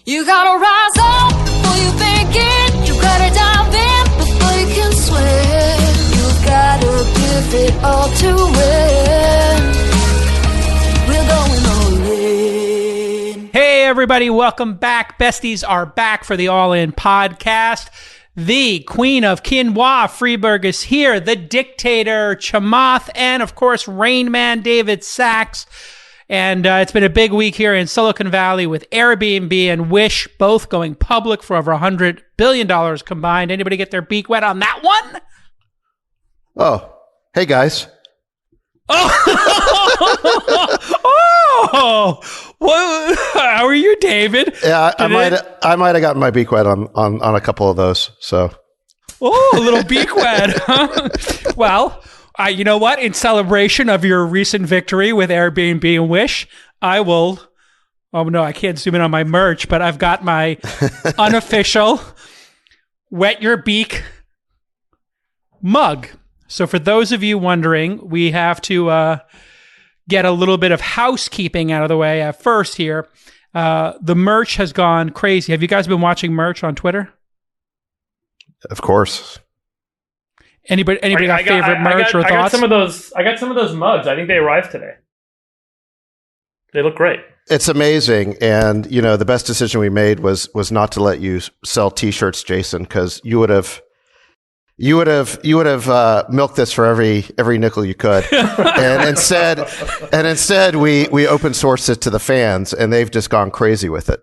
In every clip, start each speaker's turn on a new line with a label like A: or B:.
A: You gotta rise up before you begin. You gotta dive in before you can swim. You gotta give it all to win. We're going all in.
B: Hey everybody, welcome back. Besties are back for the All In podcast. The Queen of Quinoa, Freeberg, is here. The Dictator, Chamath, and of course, Rain Man, David Sachs. And it's been a big week here in Silicon Valley with Airbnb and Wish both going public for over $100 billion combined. Anybody get their beak wet on that one?
C: Oh, hey guys.
B: Oh, what? How are you, David?
C: Yeah, I might have gotten my beak wet on a couple of those. So,
B: a little beak wet. Huh? Well, you know what? In celebration of your recent victory with Airbnb and Wish, I will. Oh no, I can't zoom in on my merch, but I've got my unofficial wet your beak mug. So for those of you wondering, we have to get a little bit of housekeeping out of the way first here. The merch has gone crazy. Have you guys been watching merch on Twitter?
C: Of course.
B: Anybody got favorite merch or thoughts?
D: I got some of those mugs. I think they arrived today. They look great.
C: It's amazing, and you know the best decision we made was not to let you sell T-shirts, Jason, because you would have milked this for every nickel you could, and instead we open sourced it to the fans, and they've just gone crazy with it.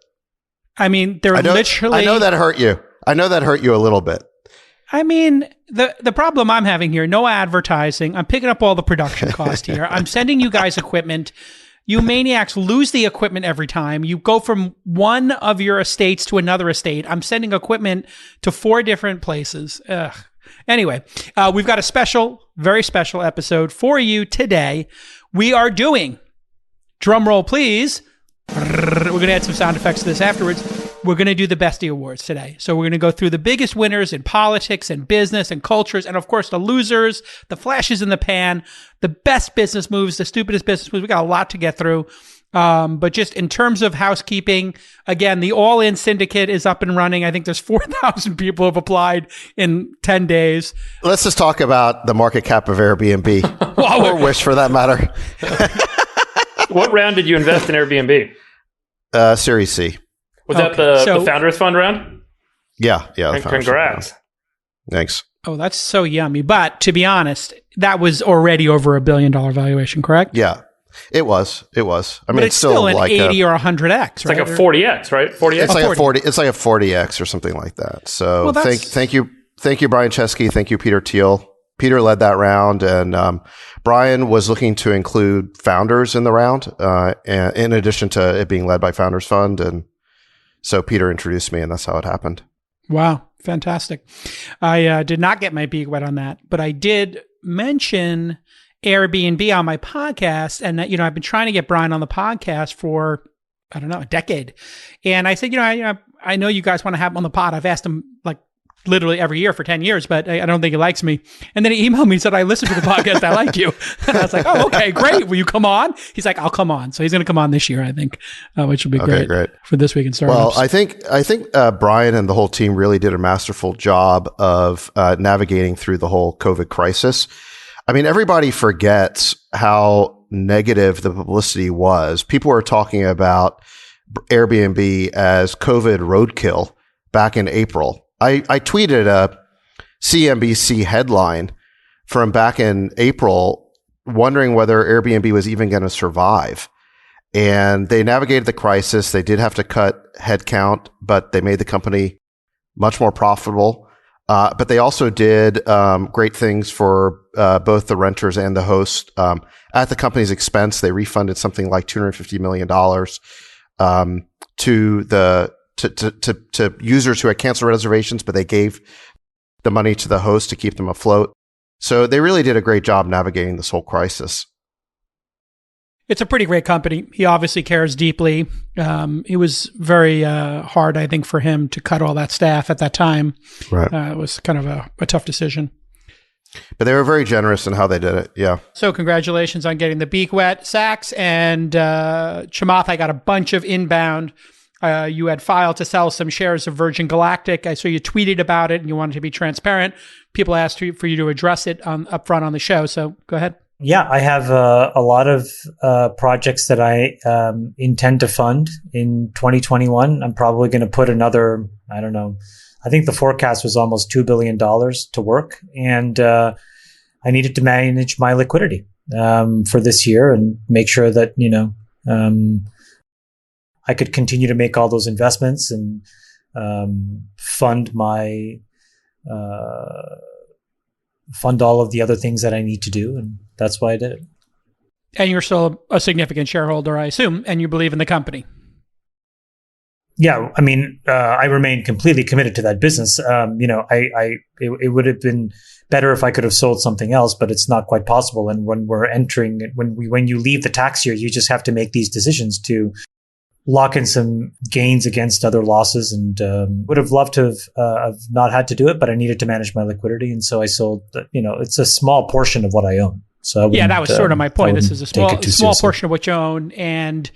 B: I mean, literally.
C: I know that hurt you. I know that hurt you a little bit.
B: I mean, the problem I'm having here, no advertising. I'm picking up all the production cost here. I'm sending you guys equipment. You maniacs lose the equipment every time. You go from one of your estates to another estate. I'm sending equipment to 4 different places. Ugh. Anyway, we've got a special, very special episode for you today. We are doing, drum roll please, we're going to add some sound effects to this afterwards. We're going to do the Bestie Awards today. So we're going to go through the biggest winners in politics and business and cultures, and of course the losers, the flashes in the pan, the best business moves, the stupidest business moves. We got a lot to get through. But just in terms of housekeeping, again, the All In Syndicate is up and running. I think there's 4,000 people have applied in 10 days.
C: Let's just talk about the market cap of Airbnb, or Wish for that matter.
D: What round did you invest in Airbnb?
C: Series C.
D: Was that the Founders Fund round?
C: Yeah.
D: Congrats.
C: Thanks.
B: Oh, that's so yummy. But to be honest, that was already over $1 billion valuation, correct?
C: Yeah. It was. I mean,
B: but it's still an
C: like
B: 80 or 100x, right?
D: It's like a 40x, right? 40x.
C: It's like 40. It's like a 40x or something like that. So thank you, Brian Chesky. Thank you, Peter Thiel. Peter led that round, and Brian was looking to include founders in the round, and in addition to it being led by Founders Fund, and so Peter introduced me, and that's how it happened.
B: Wow, fantastic! I did not get my beak wet on that, but I did mention Airbnb on my podcast, and that, I've been trying to get Brian on the podcast for, I don't know, a decade. And I said, I know you guys want to have him on the pod. I've asked him like literally every year for 10 years, but I don't think he likes me. And then he emailed me and said, I listened to the podcast. I like you. And I was like, oh, okay, great. Will you come on? He's like, I'll come on. So he's going to come on this year, I think, which will be great for This Week in Startups.
C: Well, I think Brian and the whole team really did a masterful job of navigating through the whole COVID crisis. I mean, everybody forgets how negative the publicity was. People were talking about Airbnb as COVID roadkill back in April. I tweeted a CNBC headline from back in April wondering whether Airbnb was even going to survive. And they navigated the crisis. They did have to cut headcount, but they made the company much more profitable. But they also did great things for both the renters and the host. At the company's expense, they refunded something like $250 million to users who had canceled reservations, but they gave the money to the host to keep them afloat. So they really did a great job navigating this whole crisis.
B: It's a pretty great company. He obviously cares deeply. It was very hard, I think, for him to cut all that staff at that time.
C: Right.
B: It was kind of a tough decision.
C: But they were very generous in how they did it. Yeah.
B: So congratulations on getting the beak wet, Sachs. And Chamath, I got a bunch of inbound You had filed to sell some shares of Virgin Galactic. I saw you tweeted about it and you wanted to be transparent. People asked for you to address it up front on the show. So go ahead.
E: Yeah, I have a lot of projects that I intend to fund in 2021. I'm probably going to put another, I don't know, I think the forecast was almost $2 billion to work. And I needed to manage my liquidity for this year and make sure that, I could continue to make all those investments and fund all of the other things that I need to do. And that's why I did it.
B: And you're still a significant shareholder, I assume, and you believe in the company.
E: Yeah, I mean, I remain completely committed to that business. It would have been better if I could have sold something else, but it's not quite possible. And when you leave the tax year, you just have to make these decisions to lock in some gains against other losses. And would have loved to have not had to do it, but I needed to manage my liquidity, and so I sold. It's a small portion of what I own. So
B: yeah, that was sort of my point. This is a small portion of what you own, and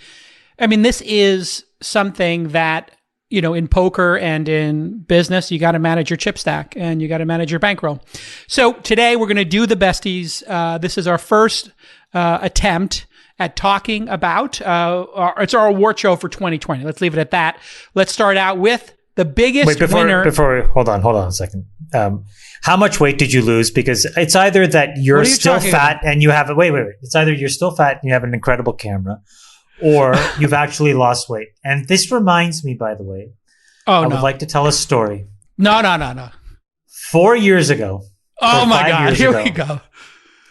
B: I mean, this is something that, in poker and in business, you got to manage your chip stack and you got to manage your bankroll. So today we're going to do the besties. This is our first attempt at talking about, it's our award show for 2020. Let's leave it at that. Let's start out with the biggest winner.
E: Hold on a second. How much weight did you lose? Because it's either that you're still fat and you have wait. It's either you're still fat and you have an incredible camera, or you've actually lost weight. And this reminds me, by the way, I would like to tell a story.
B: No.
E: 4 years ago.
B: Oh my God, here we go.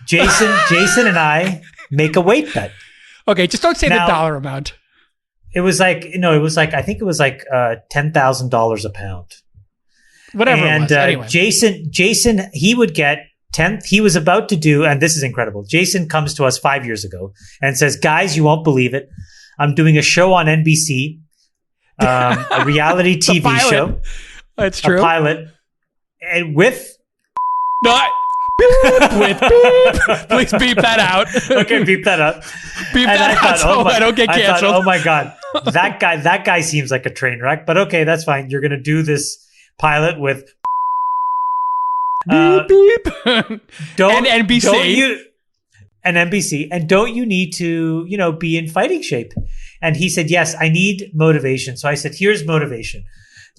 E: Jason and I make a weight bet.
B: Okay, just don't say the dollar amount.
E: I think it was like $10,000 a pound.
B: Whatever it was. Anyway.
E: Jason, he would get 10th. He was about to do, and this is incredible. Jason comes to us 5 years ago and says, "Guys, you won't believe it. I'm doing a show on NBC, a reality TV show.
B: That's true.
E: A pilot, and with
B: with beep. Please beep that out.
E: Okay, beep that out.
B: Beep that out so I don't get canceled.
E: Oh my God, that guy seems like a train wreck. But okay, that's fine. You're gonna do this pilot with
B: beep beep.
E: And
B: NBC.
E: NBC. And don't you need to, be in fighting shape? And he said, yes, I need motivation. So I said, here's motivation.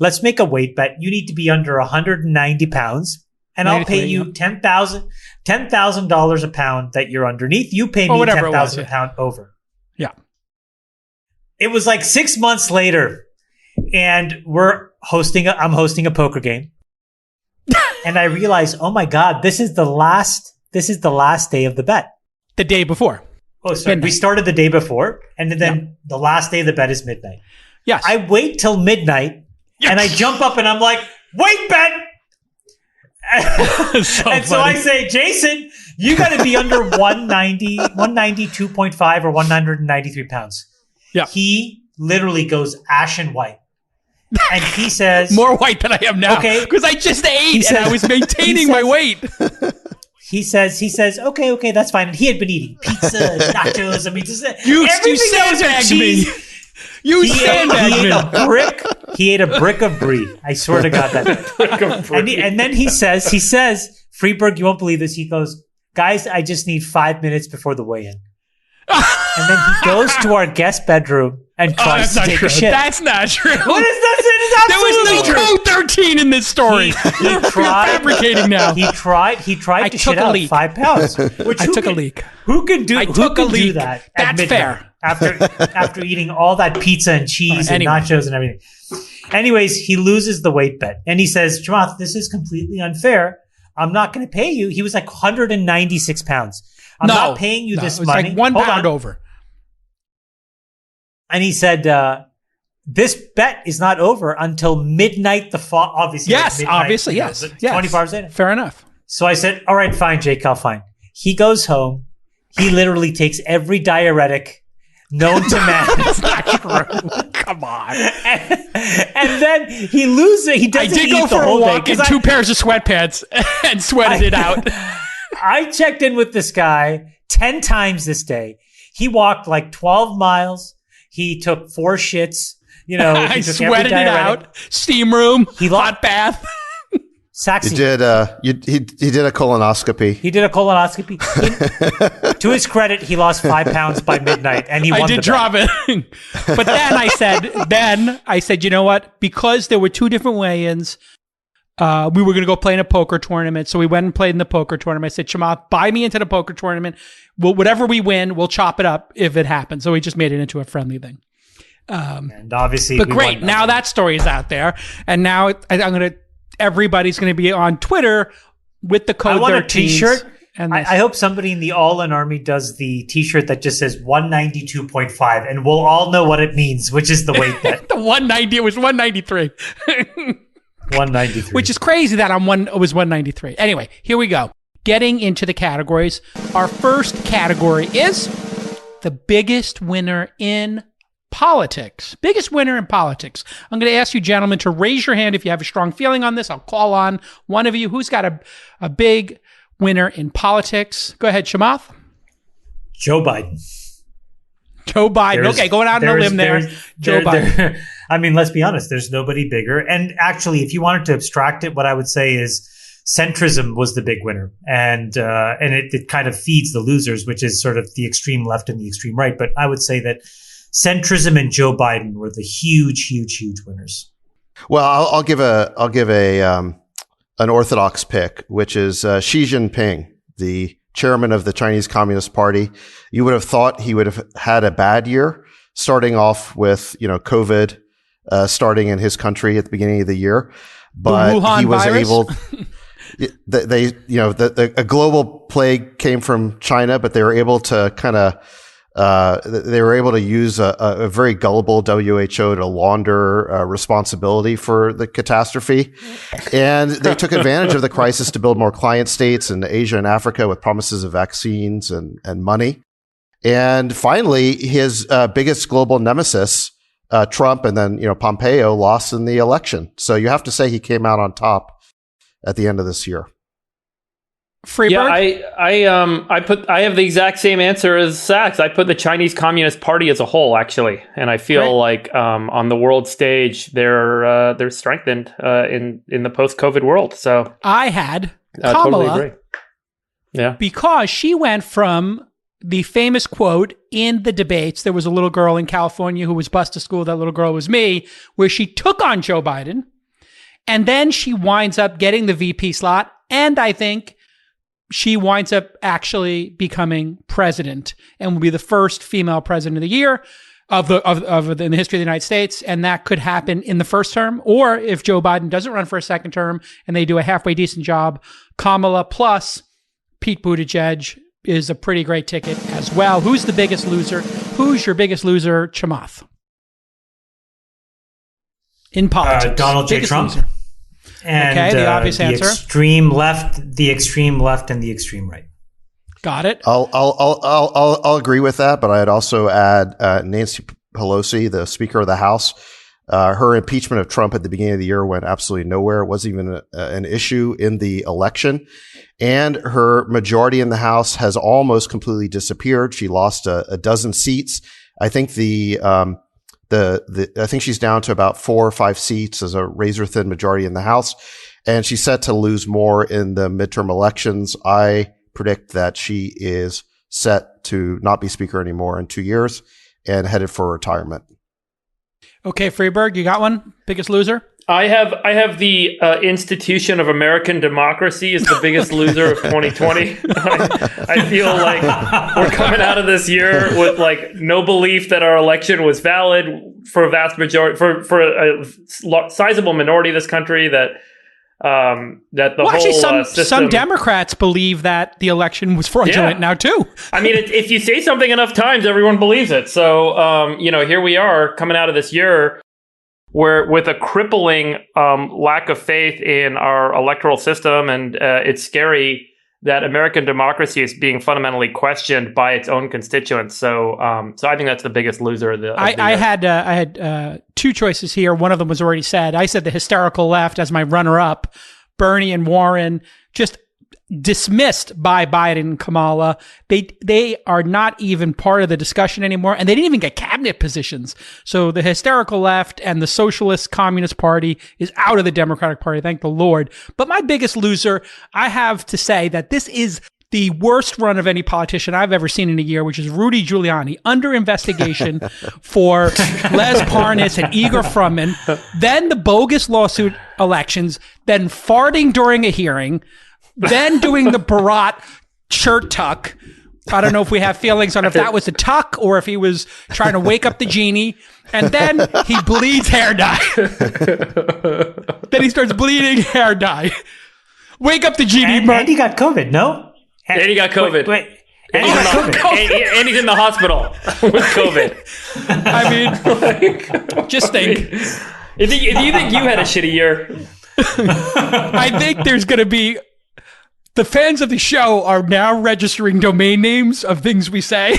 E: Let's make a weight bet. You need to be under 190 pounds. And I'll pay you $10,000 a pound that you're underneath. You pay me $10,000 a pound over.
B: Yeah.
E: It was like 6 months later, and I'm hosting a poker game. And I realized, oh my God, this is the last day of the bet.
B: The day before.
E: Oh, sorry. Midnight. We started the day before, and then the last day of the bet is midnight.
B: Yes.
E: I wait till midnight, and I jump up and I'm like, wait, bet! So I say, Jason, you got to be under 192.5 or 193 pounds.
B: Yeah.
E: He literally goes ashen white. And he says...
B: More white than I am now. Okay. Because I just ate and I was maintaining my weight.
E: He says, okay, that's fine. And he had been eating pizza, nachos. I mean, just
B: you sandbagged me. You sandbagged me.
E: He ate a brick of brie. I swear to God, that brick of brie. And then he says, Freeberg, you won't believe this. He goes, guys, I just need 5 minutes before the weigh-in. And then he goes to our guest bedroom and tries to take a shit.
B: That's not true.
E: What is that?
B: There was no code 13 in this story. You're fabricating now.
E: He tried to shit out 5 pounds.
B: I took a leak.
E: Who can do that?
B: That's fair.
E: After eating all that pizza and cheese and nachos and everything. Anyways, he loses the weight bet. And he says, Chamath, this is completely unfair. I'm not going to pay you. He was like 196 pounds. I'm not paying you this money.
B: Like 1 pound over.
E: And he said, this bet is not over until midnight obviously.
B: Yes, obviously, yes.
E: 24 hours later.
B: Fair enough.
E: So I said, all right, fine, Jake, I'll fine. He goes home. He literally takes every diuretic known to man.
B: That's not true. Come on.
E: And then he loses. He doesn't
B: I did go for a walk in 2 pairs of sweatpants and sweated it out.
E: I checked in with this guy 10 times this day. He walked like 12 miles. He took 4 shits. You know,
B: I
E: he took every
B: sweated it
E: diuretic.
B: out. Steam room,
E: He
B: hot bath.
C: You
E: Saxy.
C: did he did a colonoscopy.
E: He did a colonoscopy. To his credit, he lost 5 pounds by midnight, and he won
B: I did
E: the
B: drop
E: bet.
B: it. But then I said, you know what? Because there were two different weigh-ins, we were going to go play in a poker tournament. So we went and played in the poker tournament. I said, Chamath, buy me into the poker tournament. Whatever we win, we'll chop it up if it happens. So we just made it into a friendly thing.
E: And obviously,
B: But
E: we
B: great.
E: won
B: Now that story is out there. And now everybody's going to be on Twitter with the code
E: I want
B: 13s.
E: a T-shirt.
B: And
E: I hope somebody in the All-In Army does the T-shirt that just says 192.5, and we'll all know what it means, which is the weight that
B: the 190, it was 193.
E: 193.
B: Which is crazy that it was 193. Anyway, here we go. Getting into the categories. Our first category is the biggest winner in politics. Biggest winner in politics. I'm going to ask you gentlemen to raise your hand if you have a strong feeling on this. I'll call on one of you. Who's got a big winner in politics? Go ahead, Chamath.
E: Joe Biden.
B: Joe Biden. Okay, going out on a limb there. Joe Biden.
E: I mean, let's be honest. There's nobody bigger. And actually, if you wanted to abstract it, what I would say is centrism was the big winner. And it kind of feeds the losers, which is sort of the extreme left and the extreme right. But I would say that centrism and Joe Biden were the huge winners.
C: Well, I'll give an orthodox pick, which is Xi Jinping, the chairman of the Chinese Communist Party. You would have thought he would have had a bad year, starting off with COVID starting in his country at the beginning of the year, but he was able. A global plague came from China, but they were able to use a very gullible WHO to launder responsibility for the catastrophe. And they took advantage of the crisis to build more client states in Asia and Africa with promises of vaccines and money. And finally, his biggest global nemesis, Trump, and then Pompeo, lost in the election. So you have to say he came out on top at the end of this year.
B: Freeberg?
D: Yeah, I have the exact same answer as Sachs. I put the Chinese Communist Party as a whole, actually, and I feel like on the world stage they're strengthened in the post-COVID world. So
B: I had
D: totally
B: Kamala,
D: agree. Yeah,
B: because she went from the famous quote in the debates. There was a little girl in California who was bused to school. That little girl was me, where she took on Joe Biden, and then she winds up getting the VP slot, and I think she winds up actually becoming president and will be the first female president of the year in the history of the United States. And that could happen in the first term, or if Joe Biden doesn't run for a second term and they do a halfway decent job, Kamala plus Pete Buttigieg is a pretty great ticket as well. Who's the biggest loser? Who's your biggest loser, Chamath? In politics.
E: Donald J.
B: Biggest
E: Trump.
B: loser.
E: And
B: Okay, the obvious answer.
E: Extreme left, the extreme left, and the extreme right.
B: Got it.
C: I'll agree with that, but I'd also add Nancy Pelosi, the Speaker of the House. Her impeachment of Trump at the beginning of the year went absolutely nowhere. It wasn't even an issue in the election. And her majority in the House has almost completely disappeared. She lost a dozen seats. I think I think she's down to about 4 or 5 seats as a razor thin majority in the House, and she's set to lose more in the midterm elections. I predict that she is set to not be speaker anymore in 2 years and headed for retirement.
B: Okay, Freeberg, you got one? Biggest loser?
D: I have the institution of American democracy is the biggest loser of 2020. I feel like we're coming out of this year with like no belief that our election was valid for a vast majority, for a sizable minority of this country. That
B: some Democrats believe that the election was fraudulent now too.
D: I mean, if you say something enough times, everyone believes it. So here we are coming out of this year where with a crippling lack of faith in our electoral system, and it's scary that American democracy is being fundamentally questioned by its own constituents. So I think that's the biggest loser of the year.
B: I had 2 choices here. One of them was already said. I said the hysterical left as my runner-up. Bernie and Warren, just dismissed by Biden and Kamala. They are not even part of the discussion anymore, and they didn't even get cabinet positions. So the hysterical left and the Socialist Communist Party is out of the Democratic Party, thank the Lord. But my biggest loser, I have to say that this is the worst run of any politician I've ever seen in a year, which is Rudy Giuliani, under investigation for Les Parnas and Igor Fruman, then the bogus lawsuit elections, then farting during a hearing, then doing the Bharat shirt tuck. I don't know if we have feelings on if that was a tuck or if he was trying to wake up the genie. And then he bleeds hair dye. Then he starts bleeding hair dye. Wake up the genie.
E: And he got COVID, no?
D: And he got COVID.
E: Wait.
D: And he's in the hospital with COVID.
B: I mean, just think.
D: If you think you had a shitty year.
B: I think there's going to be... The fans of the show are now registering domain names of things we say.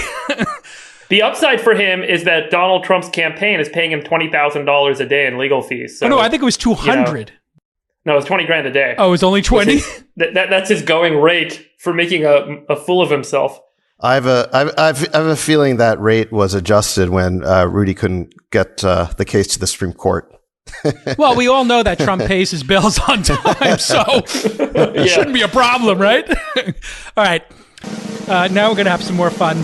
D: The upside for him is that Donald Trump's campaign is paying him $20,000 a day in legal fees. So,
B: no, I think it was 200.
D: No, it was 20 grand a day.
B: Oh, it was only 20?
D: That's his going rate for making a fool of himself.
C: I have a feeling that rate was adjusted when Rudy couldn't get the case to the Supreme Court.
B: Well, we all know that Trump pays his bills on time, so it shouldn't be a problem, right? All right. Now we're going to have some more fun.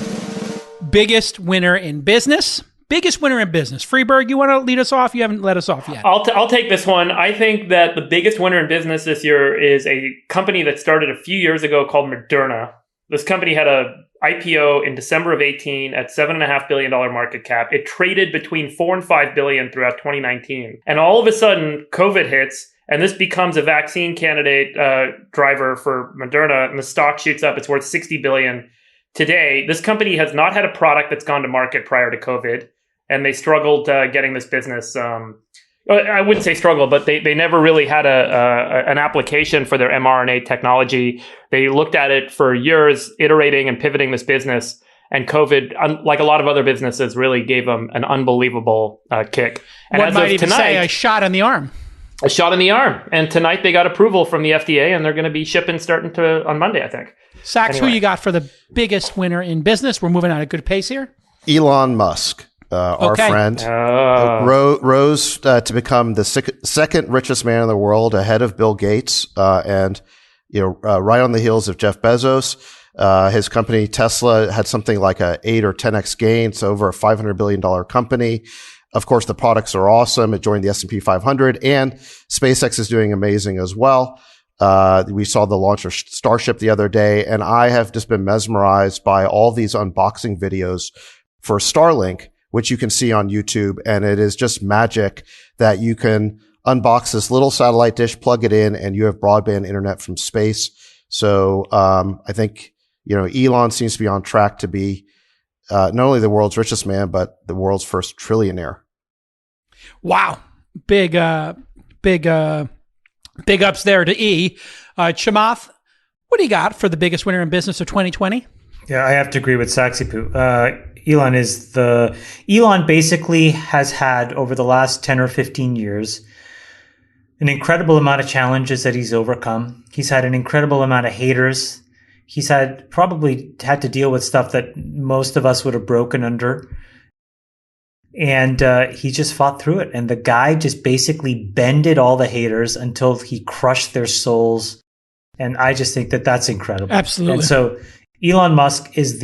B: Biggest winner in business. Biggest winner in business. Freeberg, you want to lead us off? You haven't led us off yet.
D: I'll take this one. I think that the biggest winner in business this year is a company that started a few years ago called Moderna. This company had a IPO in December of 18 at $7.5 billion market cap. It traded between 4 and 5 billion throughout 2019. And all of a sudden, COVID hits, and this becomes a vaccine candidate driver for Moderna, and the stock shoots up. It's worth 60 billion today. This company has not had a product that's gone to market prior to COVID, and they struggled getting this business. I wouldn't say struggle, but they never really had an application for their mRNA technology. They looked at it for years, iterating and pivoting this business. And COVID, like a lot of other businesses, really gave them an unbelievable kick. And
B: One
D: as
B: might
D: of
B: even
D: tonight,
B: say a shot in the arm.
D: A shot in the arm. And tonight they got approval from the FDA, and they're going to be shipping starting on Monday, I think.
B: Sachs,
D: Anyway.
B: who you got for the biggest winner in business? We're moving at a good pace here.
C: Elon Musk, our
B: Okay.
C: friend, rose to become the second richest man in the world, ahead of Bill Gates, and right on the heels of Jeff Bezos. His company Tesla had something like a 8 or 10x gain. It's over a $500 billion company. Of course, the products are awesome. It joined the S&P 500, and SpaceX is doing amazing as well. We saw the launch of Starship the other day, and I have just been mesmerized by all these unboxing videos for Starlink, which you can see on YouTube. And it is just magic that you can unbox this little satellite dish, plug it in, and you have broadband internet from space. So, I think, Elon seems to be on track to be, not only the world's richest man, but the world's first trillionaire.
B: Wow. Big ups there to E. Chamath, what do you got for the biggest winner in business of 2020?
E: Yeah, I have to agree with Saxipoo. Elon basically has had, over the last 10 or 15 years, an incredible amount of challenges that he's overcome. He's had an incredible amount of haters. He's probably had to deal with stuff that most of us would have broken under. And he just fought through it. And the guy just basically bended all the haters until he crushed their souls. And I just think that that's incredible.
B: Absolutely.
E: And so Elon Musk is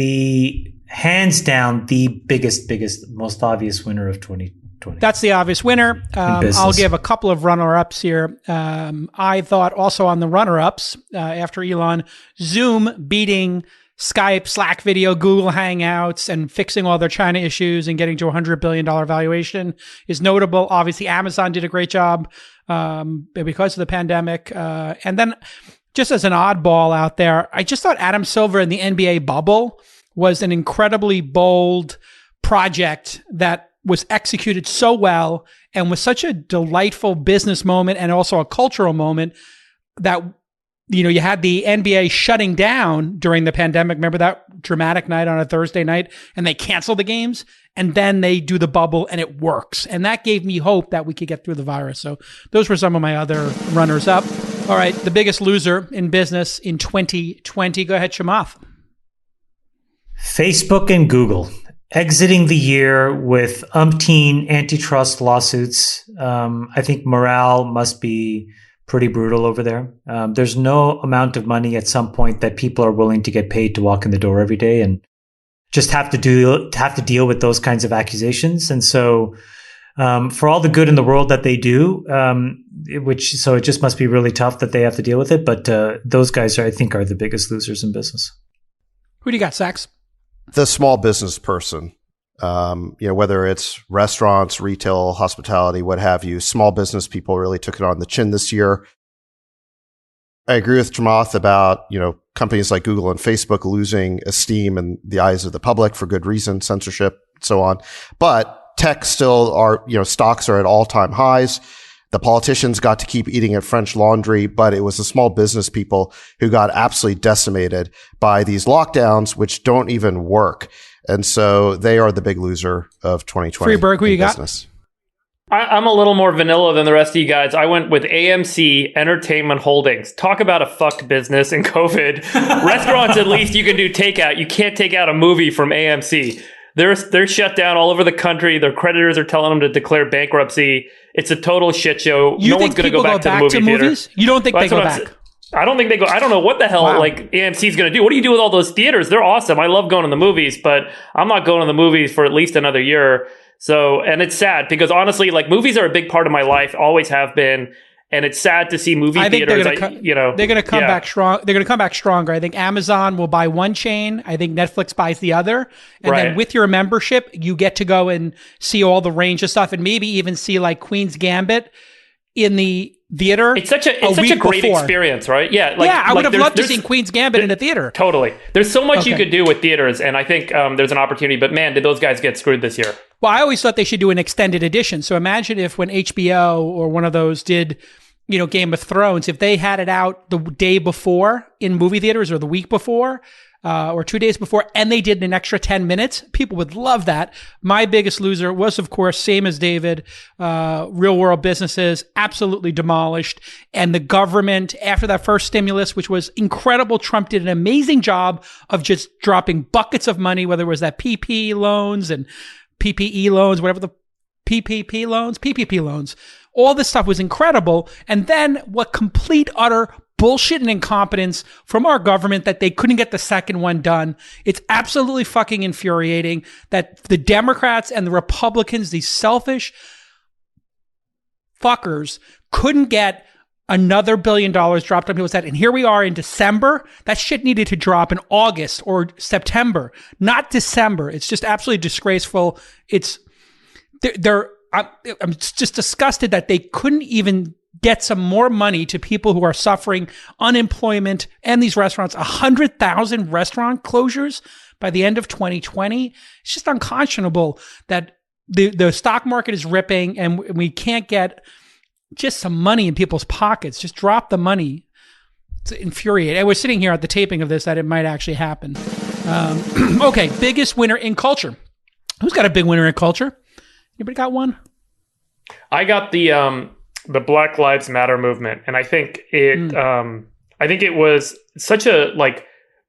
E: hands down the biggest, most obvious winner of 2020.
B: That's the obvious winner. I'll give a couple of runner-ups here. I thought also on the runner-ups, after Elon, Zoom beating Skype, Slack video, Google Hangouts, and fixing all their China issues and getting to a $100 billion valuation is notable. Obviously, Amazon did a great job because of the pandemic. And then just as an oddball out there, I just thought Adam Silver in the NBA bubble was an incredibly bold project that was executed so well and was such a delightful business moment and also a cultural moment that, you had the NBA shutting down during the pandemic. Remember that dramatic night on a Thursday night, and they cancel the games, and then they do the bubble and it works. And that gave me hope that we could get through the virus. So those were some of my other runners up. All right, the biggest loser in business in 2020. Go ahead, Chamath.
E: Facebook and Google exiting the year with umpteen antitrust lawsuits. I think morale must be pretty brutal over there. There's no amount of money at some point that people are willing to get paid to walk in the door every day and just have to deal with those kinds of accusations. And so, for all the good in the world that they do, it just must be really tough that they have to deal with it. But those guys, I think, are the biggest losers in business.
B: Who do you got, Sachs?
C: The small business person, whether it's restaurants, retail, hospitality, what have you, small business people really took it on the chin this year. I agree with Chamath about, companies like Google and Facebook losing esteem in the eyes of the public for good reason, censorship, so on. But tech still are, stocks are at all-time highs. The politicians got to keep eating at French Laundry, but it was the small business people who got absolutely decimated by these lockdowns, which don't even work. And so they are the big loser of 2020.
B: Freeberg, who you
C: business.
B: got?
D: I'm a little more vanilla than the rest of you guys. I went with AMC Entertainment Holdings. Talk about a fucked business in COVID. Restaurants, at least you can do takeout. You can't take out a movie from AMC. They're shut down all over the country. Their creditors are telling them to declare bankruptcy. It's a total shit show.
B: You
D: no
B: think
D: one's going to
B: people
D: go back to the movie theater.
B: Movies? You don't think they go back?
D: I don't think they go. I don't know what the hell AMC is going to do. What do you do with all those theaters? They're awesome. I love going to the movies, but I'm not going to the movies for at least another year. So, and it's sad because honestly, movies are a big part of my life, always have been. And it's sad to see movie theaters.
B: They're going to come back strong. They're going to come back stronger. I think Amazon will buy one chain. I think Netflix buys the other. And then with your membership, you get to go and see all the range of stuff, and maybe even see Queen's Gambit in the theater.
D: It's such a great experience, right? Yeah.
B: I would have loved to see Queen's Gambit in a theater.
D: Totally. There's so much you could do with theaters, and I think there's an opportunity. But man, did those guys get screwed this year?
B: Well, I always thought they should do an extended edition. So imagine if when HBO or one of those did, Game of Thrones, if they had it out the day before in movie theaters or the week before or 2 days before, and they did an extra 10 minutes, people would love that. My biggest loser was, of course, same as David, real world businesses, absolutely demolished. And the government, after that first stimulus, which was incredible, Trump did an amazing job of just dropping buckets of money, whether it was that PPE loans and PPE loans, whatever the PPP loans. All this stuff was incredible. And then what complete, utter bullshit and incompetence from our government that they couldn't get the second one done. It's absolutely fucking infuriating that the Democrats and the Republicans, these selfish fuckers, couldn't get another $1 billion dropped on people's head. And here we are in December. That shit needed to drop in August or September, not December. It's just absolutely disgraceful. I'm just disgusted that they couldn't even get some more money to people who are suffering unemployment and these restaurants. 100,000 restaurant closures by the end of 2020. It's just unconscionable that the stock market is ripping and we can't get just some money in people's pockets. Just drop the money. It's infuriating. And we're sitting here at the taping of this that it might actually happen. Okay, biggest winner in culture. Who's got a big winner in culture? Anybody got one?
D: I got the Black Lives Matter movement, and I think it was such a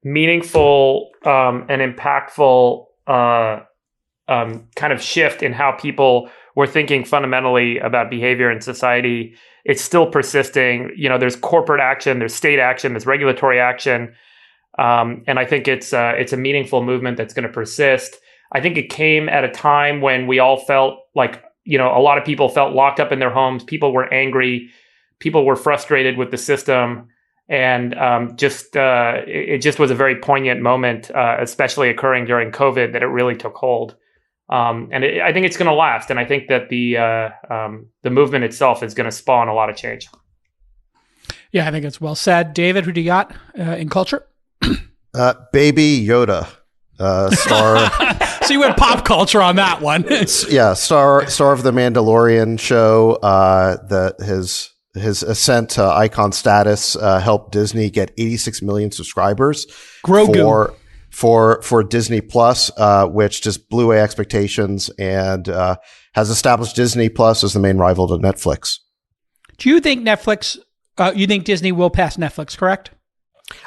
D: meaningful and impactful kind of shift in how people were thinking fundamentally about behavior in society. It's still persisting. There's corporate action, there's state action, there's regulatory action, and I think it's a meaningful movement that's going to persist. I think it came at a time when we all felt a lot of people felt locked up in their homes. People were angry. People were frustrated with the system. And it just was a very poignant moment, especially occurring during COVID, that it really took hold. I think it's going to last. And I think that the movement itself is going to spawn a lot of change.
B: Yeah, I think it's well said. David, who do you got in culture?
C: Baby Yoda. Star.
B: So you went pop culture on that one.
C: Yeah, star of the Mandalorian show. His ascent to icon status helped Disney get 86 million subscribers.
B: Grogu.
C: For Disney Plus, which just blew away expectations and has established Disney Plus as the main rival to Netflix.
B: Do you think Netflix You think Disney will pass Netflix, correct?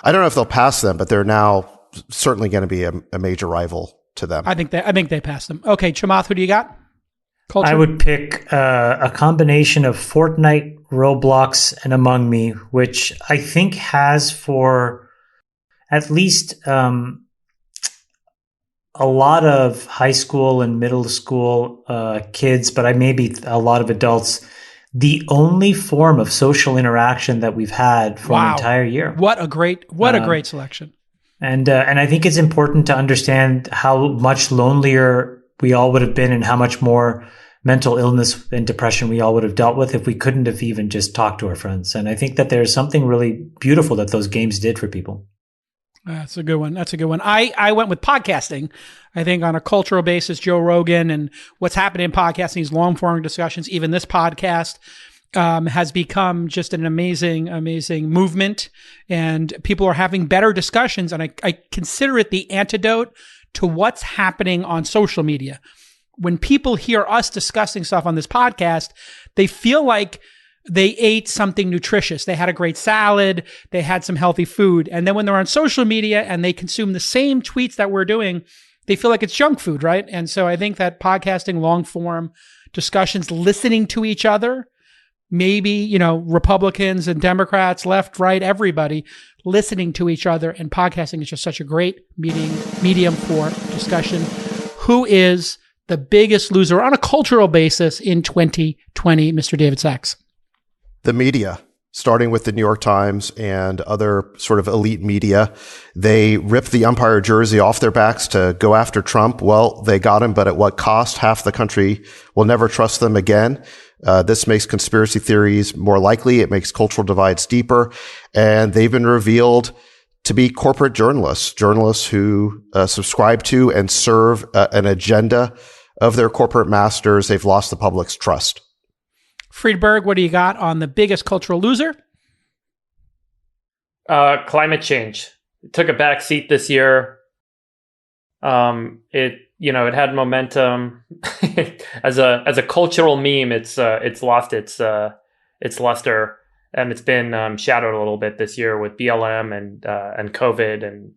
C: I don't know if they'll pass them, but they're now certainly going to be a major rival to them.
B: I think they pass them. Okay, Chamath, who do you got? Culture?
E: I would pick a combination of Fortnite, Roblox, and Among Me, which I think has for at least a lot of high school and middle school kids, but maybe a lot of adults, the only form of social interaction that we've had for an entire year.
B: What a great selection.
E: And I think it's important to understand how much lonelier we all would have been and how much more mental illness and depression we all would have dealt with if we couldn't have even just talked to our friends. And I think that there's something really beautiful that those games did for people.
B: That's a good one. I went with podcasting. I think on a cultural basis, Joe Rogan and what's happening in podcasting, these long form discussions, even this podcast has become just an amazing, amazing movement. And people are having better discussions. And I consider it the antidote to what's happening on social media. When people hear us discussing stuff on this podcast, they feel like they ate something nutritious. They had a great salad. They had some healthy food. And then when they're on social media and they consume the same tweets that we're doing, they feel like it's junk food, right? And so I think that podcasting, long form discussions, listening to each other, maybe, Republicans and Democrats, left, right, everybody listening to each other, and podcasting is just such a great medium for discussion. Who is the biggest loser on a cultural basis in 2020, Mr. David Sachs?
C: The media, starting with the New York Times and other sort of elite media. They ripped the umpire jersey off their backs to go after Trump. Well, they got him, but at what cost? Half the country will never trust them again. This makes conspiracy theories more likely. It makes cultural divides deeper. And they've been revealed to be corporate journalists who subscribe to and serve an agenda of their corporate masters. They've lost the public's trust.
B: Friedberg, what do you got on the biggest cultural loser?
D: Climate change. It took a back seat this year. It had momentum as a cultural meme. It's lost its luster, and it's been shadowed a little bit this year with BLM and COVID and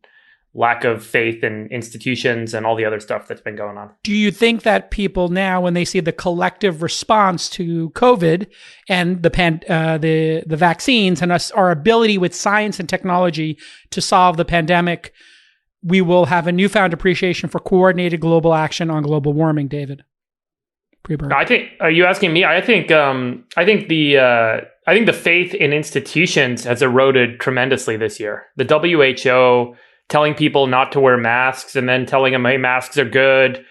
D: lack of faith in institutions and all the other stuff that's been going on.
B: Do you think that people now, when they see the collective response to COVID and the vaccines and our ability with science and technology to solve the pandemic, we will have a newfound appreciation for coordinated global action on global warming, David?
D: I think, are you asking me? I think the faith in institutions has eroded tremendously this year. The WHO telling people not to wear masks and then telling them, hey, masks are good.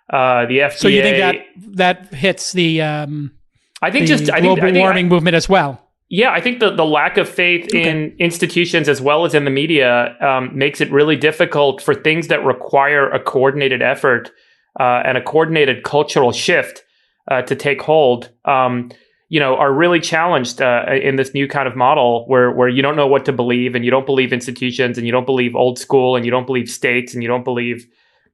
D: The FDA.
B: So you think that hits the global warming movement as well?
D: Yeah, I think the lack of faith in institutions as well as in the media makes it really difficult for things that require a coordinated effort and a coordinated cultural shift to take hold. Are really challenged in this new kind of model where you don't know what to believe, and you don't believe institutions, and you don't believe old school, and you don't believe states, and you don't believe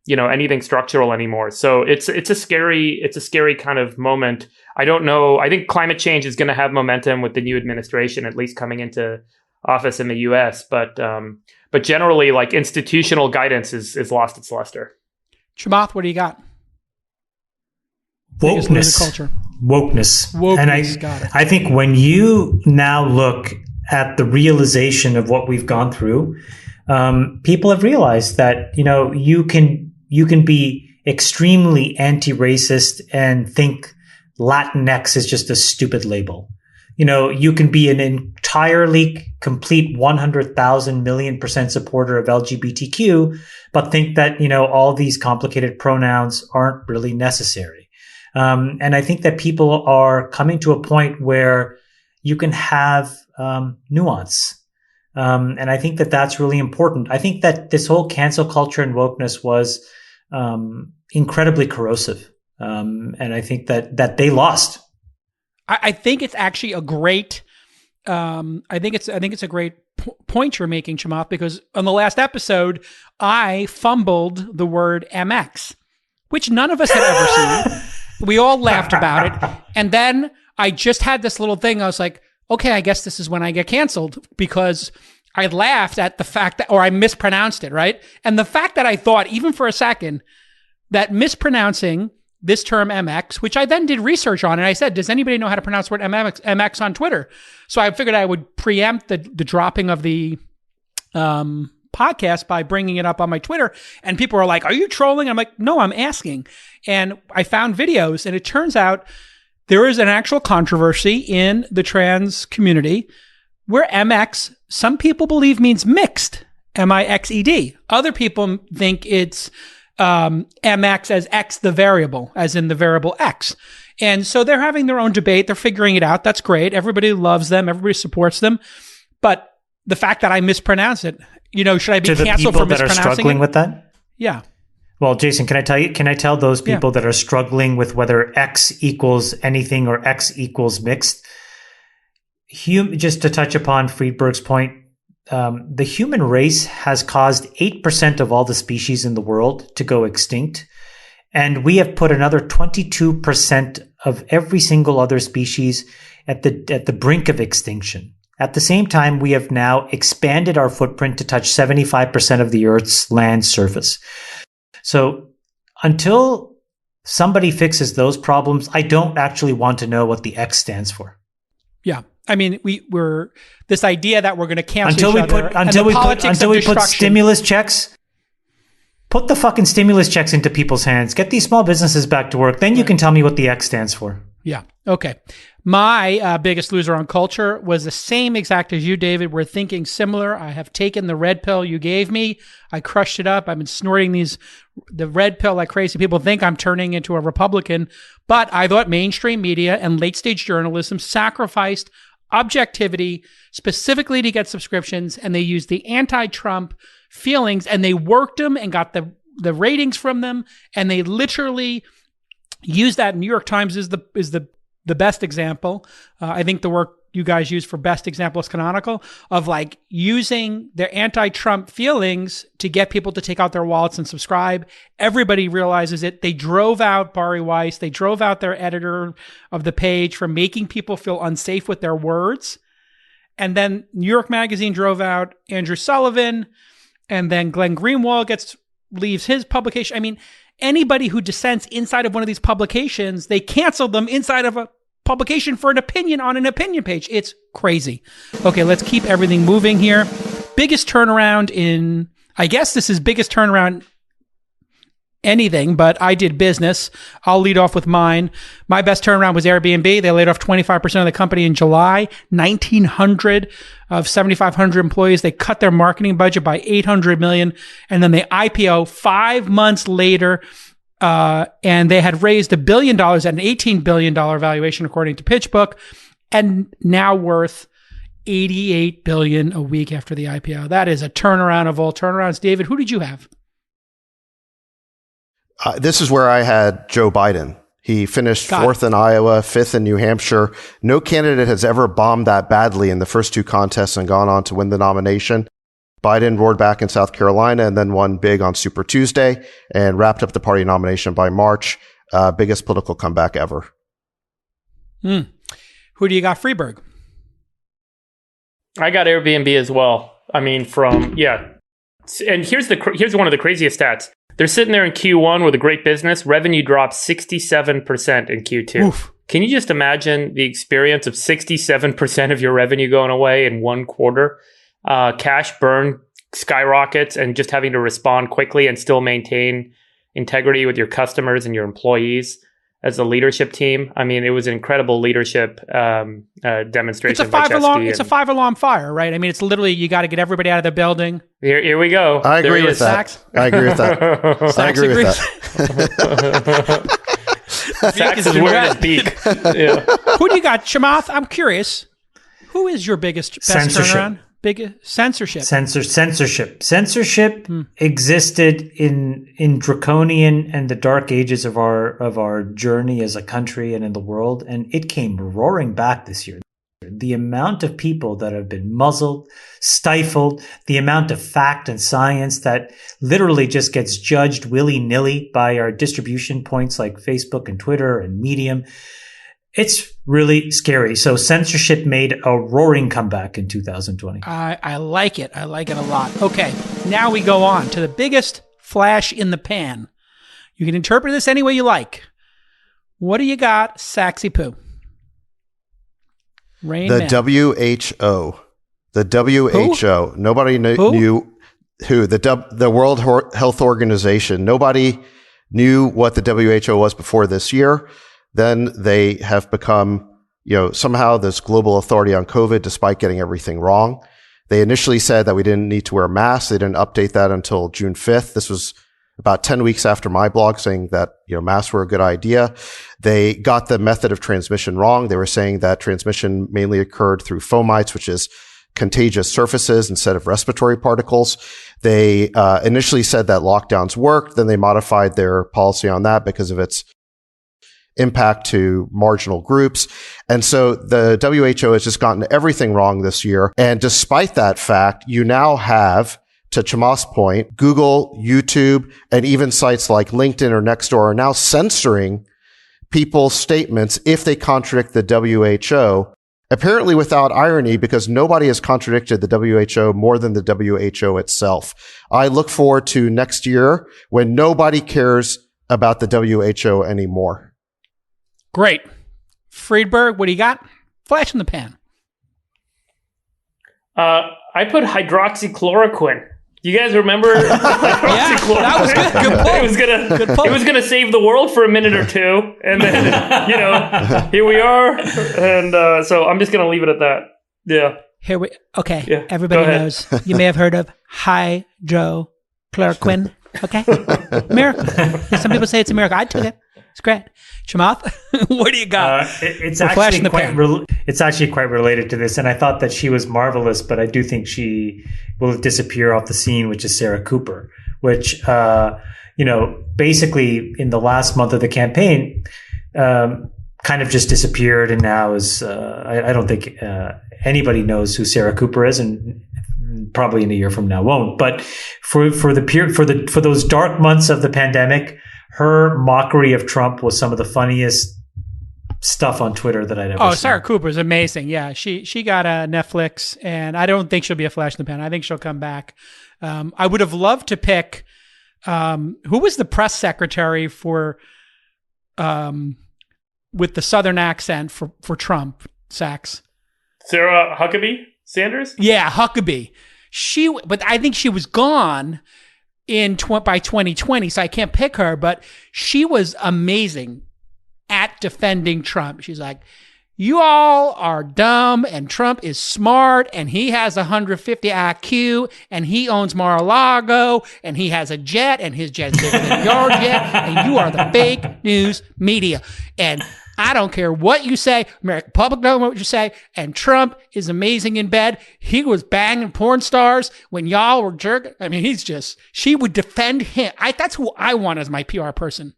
D: anything structural anymore. So it's a scary kind of moment. I don't know. I think climate change is going to have momentum with the new administration, at least coming into office in the U.S. But generally, like, institutional guidance is lost its luster.
B: Chamath, what do you got?
E: Wokeness. And I think when you now look at the realization of what we've gone through, people have realized that, you can be extremely anti-racist and think Latinx is just a stupid label. You can be an entirely complete 100,000 million% supporter of LGBTQ, but think that, all these complicated pronouns aren't really necessary. And I think that people are coming to a point where you can have nuance. And I think that that's really important. I think that this whole cancel culture and wokeness was incredibly corrosive. And I think that they lost.
B: I think it's actually a great I think it's a great point you're making, Chamath, because on the last episode, I fumbled the word MX, which none of us had ever seen. We all laughed about it. And then I just had this little thing. I was like, okay, I guess this is when I get canceled, because I laughed at the fact that, or I mispronounced it, right? And the fact that I thought, even for a second, that mispronouncing this term MX, which I then did research on, and I said, does anybody know how to pronounce the word MX on Twitter? So I figured I would preempt the dropping of the podcast by bringing it up on my Twitter. And people were like, are you trolling? I'm like, no, I'm asking. And I found videos, and it turns out there is an actual controversy in the trans community where MX, some people believe means mixed, MIXED. Other people think it's MX as X the variable, as in the variable X. And so they're having their own debate. They're figuring it out. That's great. Everybody loves them. Everybody supports them. But the fact that I mispronounce it, should I be canceled for mispronouncing it? To the people that are
E: struggling with that?
B: Yeah.
E: Well, Jason, can I tell those people that are struggling with whether X equals anything or X equals mixed? Just to touch upon Friedberg's point, the human race has caused 8% of all the species in the world to go extinct. And we have put another 22% of every single other species at the brink of extinction. At the same time, we have now expanded our footprint to touch 75% of the Earth's land surface. So until somebody fixes those problems, I don't actually want to know what the X stands for.
B: Yeah. I mean, we're this idea that we're going to cancel until we put
E: stimulus checks. Put the fucking stimulus checks into people's hands. Get these small businesses back to work. Then you can tell me what the X stands for.
B: Yeah. Okay. My biggest loser on culture was the same exact as you, David. We're thinking similar. I have taken the red pill you gave me. I crushed it up. I've been snorting the red pill like crazy. People think I'm turning into a Republican, but I thought mainstream media and late stage journalism sacrificed objectivity specifically to get subscriptions, and they used the anti-Trump feelings and they worked them and got the ratings from them, and they literally used that. New York Times is the best example. I think the work you guys use for best example is canonical of like using their anti-Trump feelings to get people to take out their wallets and subscribe. Everybody realizes it. They drove out Bari Weiss. They drove out their editor of the page for making people feel unsafe with their words. And then New York Magazine drove out Andrew Sullivan. And then Glenn Greenwald leaves his publication. I mean, anybody who dissents inside of one of these publications, they canceled them inside of a publication for an opinion on an opinion page. It's crazy. Okay, let's keep everything moving here. Biggest turnaround I guess this is biggest turnaround anything, but I did business. I'll lead off with mine. My best turnaround was Airbnb. They laid off 25% of the company in July, 1,900 of 7,500 employees. They cut their marketing budget by $800 million. And then they IPO 5 months later. And they had raised $1 billion at an $18 billion valuation, according to PitchBook, and now worth $88 billion a week after the IPO. That is a turnaround of all turnarounds. David, who did you have?
C: This is where I had Joe Biden. He finished fourth in Iowa, fifth in New Hampshire. No candidate has ever bombed that badly in the first two contests and gone on to win the nomination. Biden roared back in South Carolina and then won big on Super Tuesday and wrapped up the party nomination by March. Biggest political comeback ever.
B: Who do you got, Freeberg?
D: I got Airbnb as well. I mean, and here's one of the craziest stats. They're sitting there in Q1 with a great business. Revenue dropped 67% in Q2.
B: Oof.
D: Can you just imagine the experience of 67% of your revenue going away in one quarter? Cash burn skyrockets, and just having to respond quickly and still maintain integrity with your customers and your employees as a leadership team. I mean, it was an incredible leadership demonstration.
B: It's a 5-alarm fire, right? I mean, it's literally you got to get everybody out of the building.
D: Here we go.
C: I agree with that. I agree with that. I agree with that.
D: Sachs is wearing his beak. Yeah.
B: Who do you got, Chamath? I'm curious. Who is your best turnaround? Censorship. Censorship
E: existed in draconian and the dark ages of our journey as a country and in the world, and it came roaring back this year. The amount of people that have been muzzled, stifled, the amount of fact and science that literally just gets judged willy-nilly by our distribution points like Facebook and Twitter and Medium. It's really scary. So censorship made a roaring comeback in 2020.
B: I like it. I like it a lot. Okay, now we go on to the biggest flash in the pan. You can interpret this any way you like. What do you got, Saxy Poo? Rain
C: The
B: Man.
C: WHO. The WHO. Nobody knew who. The World Health Organization. Nobody knew what the WHO was before this year. Then they have become, somehow this global authority on COVID, despite getting everything wrong. They initially said that we didn't need to wear masks. They didn't update that until June 5th. This was about 10 weeks after my blog saying that, masks were a good idea. They got the method of transmission wrong. They were saying that transmission mainly occurred through fomites, which is contagious surfaces instead of respiratory particles. They initially said that lockdowns worked. Then they modified their policy on that because of its impact to marginal groups. And so the WHO has just gotten everything wrong this year. And despite that fact, you now have, to Chamath's point, Google, YouTube, and even sites like LinkedIn or Nextdoor are now censoring people's statements if they contradict the WHO, apparently without irony, because nobody has contradicted the WHO more than the WHO itself. I look forward to next year when nobody cares about the WHO anymore.
B: Great. Friedberg, what do you got? Flash in the pan.
D: I put hydroxychloroquine. Do you guys remember hydroxychloroquine?
B: Yeah, that was good. Good pull.
D: It was gonna save the world for a minute or two, and then here we are, and so I'm just gonna leave it at that. Yeah.
B: Okay.
D: Yeah,
B: Everybody
D: go ahead.
B: knows. You may have heard of hydrochloroquine. Okay. Miracle. Some people say it's a miracle. I took it. It's great. Chamath, what do you got?
E: It's
B: We're flashing
E: actually
B: the pan.
E: it's actually quite related to this, and I thought that she was marvelous, but I do think she will disappear off the scene, which is Sarah Cooper, which basically in the last month of the campaign, kind of just disappeared, and now is I don't think anybody knows who Sarah Cooper is, and probably in a year from now won't. But for those dark months of the pandemic, her mockery of Trump was some of the funniest stuff on Twitter that I'd ever seen.
B: Oh, Sarah Cooper's amazing. Yeah, she got a Netflix, and I don't think she'll be a flash in the pan. I think she'll come back. I would have loved to pick who was the press secretary for with the Southern accent for Trump, Sachs.
D: Sarah Huckabee Sanders?
B: Yeah, Huckabee. But I think she was gone by 2020, so I can't pick her, but she was amazing at defending Trump. She's like, you all are dumb and Trump is smart and he has 150 IQ and he owns Mar-a-Lago and he has a jet and his jet's bigger than your jet and you are the fake news media. And I don't care what you say. American public don't know what you say. And Trump is amazing in bed. He was banging porn stars when y'all were jerking. I mean, she would defend him. That's who I want as my PR person.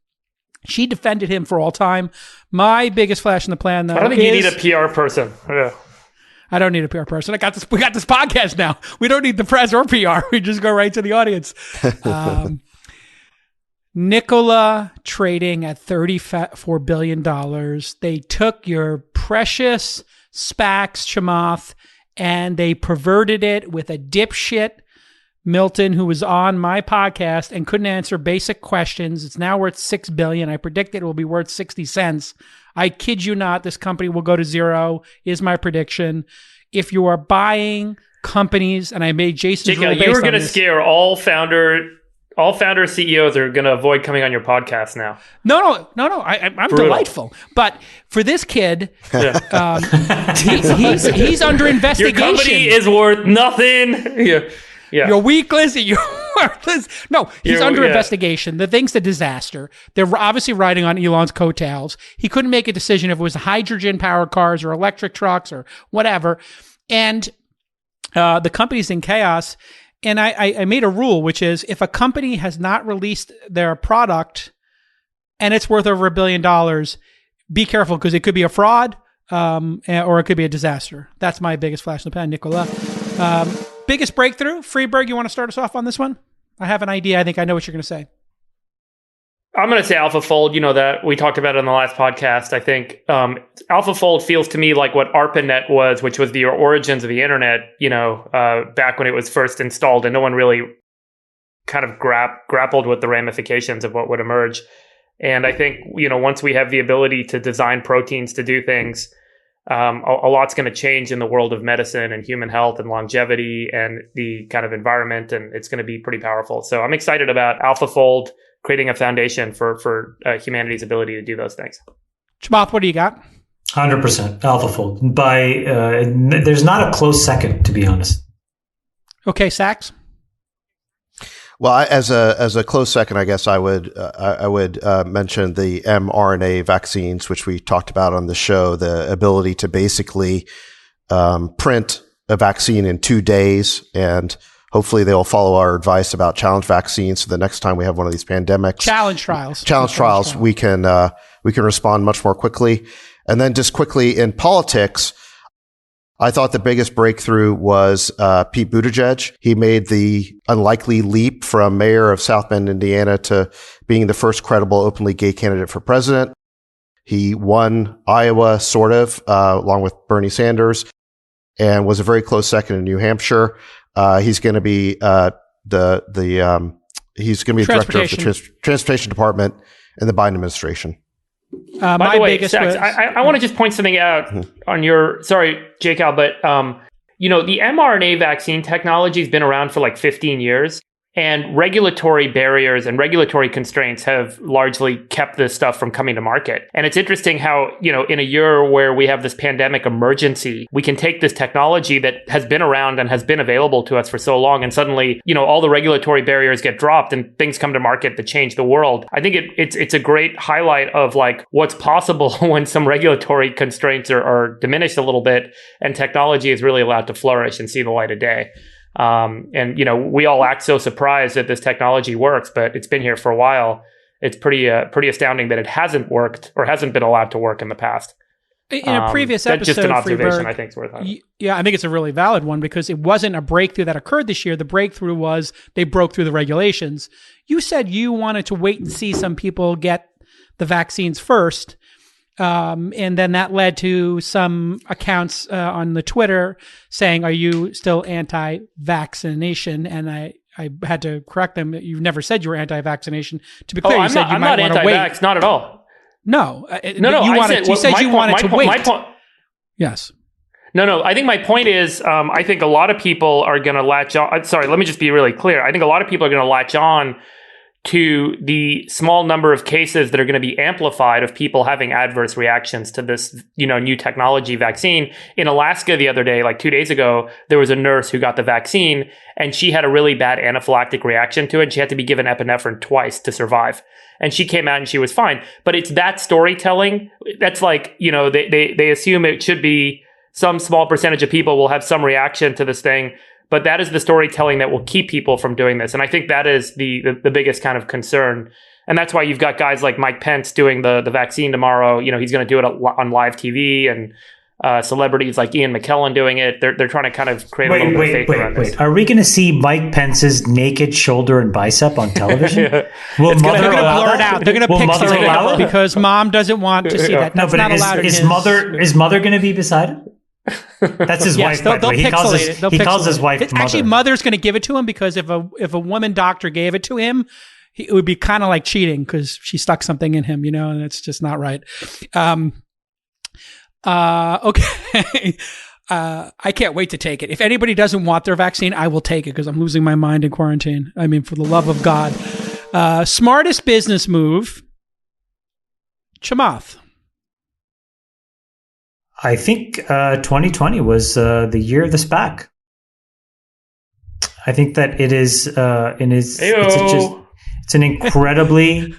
B: She defended him for all time. My biggest flash in the plan, though,
D: I don't think you need a PR person. Yeah.
B: I don't need a PR person. We got this podcast now. We don't need the press or PR. We just go right to the audience. Nikola trading at $34 billion. They took your precious SPACs, Chamath, and they perverted it with a dipshit, Milton, who was on my podcast and couldn't answer basic questions. It's now worth $6 billion. I predict it will be worth 60 cents. I kid you not. This company will go to zero, is my prediction. If you are buying companies, and I made Jason's rule based
D: you were
B: on
D: going to
B: this.
D: scare all founder CEOs are going to avoid coming on your podcast now.
B: No. I'm
D: Brutal.
B: delightful. But for this kid,
D: Yeah.
B: he's under investigation.
D: Your company is worth nothing. Yeah.
B: You're weakless. You're worthless. No, he's under
D: yeah.
B: investigation. The thing's a disaster. They're obviously riding on Elon's coattails. He couldn't make a decision if it was hydrogen-powered cars or electric trucks or whatever. And the company's in chaos. And I made a rule, which is if a company has not released their product and it's worth over $1 billion, be careful because it could be a fraud or it could be a disaster. That's my biggest flash in the pan, Nicola. Biggest breakthrough? Friedberg, you want to start us off on this one? I have an idea. I think I know what you're going to say.
D: I'm going to say AlphaFold, that we talked about in the last podcast. I think AlphaFold feels to me like what ARPANET was, which was the origins of the internet, back when it was first installed, and no one really kind of grappled with the ramifications of what would emerge. And I think, once we have the ability to design proteins to do things, a lot's going to change in the world of medicine and human health and longevity and the kind of environment, and it's going to be pretty powerful. So I'm excited about AlphaFold creating a foundation for humanity's ability to do those things.
B: Chamath, what do you got?
E: 100% AlphaFold. There's not a close second, to be honest.
B: Okay, Sachs.
C: Well, as a close second, I guess I would mention the mRNA vaccines, which we talked about on the show. The ability to basically print a vaccine in 2 days, and hopefully they will follow our advice about challenge vaccines. So the next time we have one of these pandemics, challenge trials, we can respond much more quickly. And then just quickly in politics, I thought the biggest breakthrough was Pete Buttigieg. He made the unlikely leap from mayor of South Bend, Indiana, to being the first credible openly gay candidate for president. He won Iowa, sort of, along with Bernie Sanders, and was a very close second in New Hampshire. He's going to be the director of the transportation department in the Biden administration.
D: By the way, Sachs, I want to just point something out on sorry, Jake Al, but the mRNA vaccine technology has been around for like 15 years. And regulatory barriers and regulatory constraints have largely kept this stuff from coming to market. And it's interesting how, in a year where we have this pandemic emergency, we can take this technology that has been around and has been available to us for so long, and suddenly, all the regulatory barriers get dropped and things come to market that change the world. I think it's a great highlight of like what's possible when some regulatory constraints are diminished a little bit and technology is really allowed to flourish and see the light of day. We all act so surprised that this technology works, but it's been here for a while. It's pretty astounding that it hasn't worked or hasn't been allowed to work in the past.
B: In a previous episode,
D: just an observation
B: Freeberg,
D: I think is worth it.
B: Yeah, I think it's a really valid one because it wasn't a breakthrough that occurred this year. The breakthrough was they broke through the regulations. You said you wanted to wait and see some people get the vaccines first. And then that led to some accounts on the Twitter saying, "Are you still anti-vaccination?" And I had to correct them. You've never said you were anti-vaccination. To be clear, you said you might want to wait. I'm not anti-vax,
D: not at all.
B: No,
D: You said you wanted to wait.
B: Yes.
D: No. I think my point is, I think a lot of people are going to latch on. Sorry, let me just be really clear. I think a lot of people are going to latch on to the small number of cases that are going to be amplified of people having adverse reactions to this, new technology vaccine. In Alaska the other day, like 2 days ago, there was a nurse who got the vaccine and she had a really bad anaphylactic reaction to it. She had to be given epinephrine twice to survive. And she came out and she was fine. But it's that storytelling. That's like, they assume it should be some small percentage of people will have some reaction to this thing. But that is the storytelling that will keep people from doing this. And I think that is the biggest kind of concern. And that's why you've got guys like Mike Pence doing the vaccine tomorrow. He's going to do it on live TV, and celebrities like Ian McKellen doing it. They're trying to kind of create a little bit of faith around this.
E: Are we going to see Mike Pence's naked shoulder and bicep on television?
B: They're going to blur it out. They're going to pixelate it because mom doesn't want to see that. That's not allowed.
E: Is mother going to be beside him? That's his wife.
B: They'll pixelate it.
E: He calls his wife mother.
B: Actually, mother's going to give it to him because if a woman doctor gave it to him, it would be kind of like cheating because she stuck something in him, and it's just not right. Okay. I can't wait to take it. If anybody doesn't want their vaccine, I will take it because I'm losing my mind in quarantine. I mean, for the love of God. Smartest business move. Chamath.
E: I think 2020 was the year of the SPAC. I think that it is. It's an incredibly.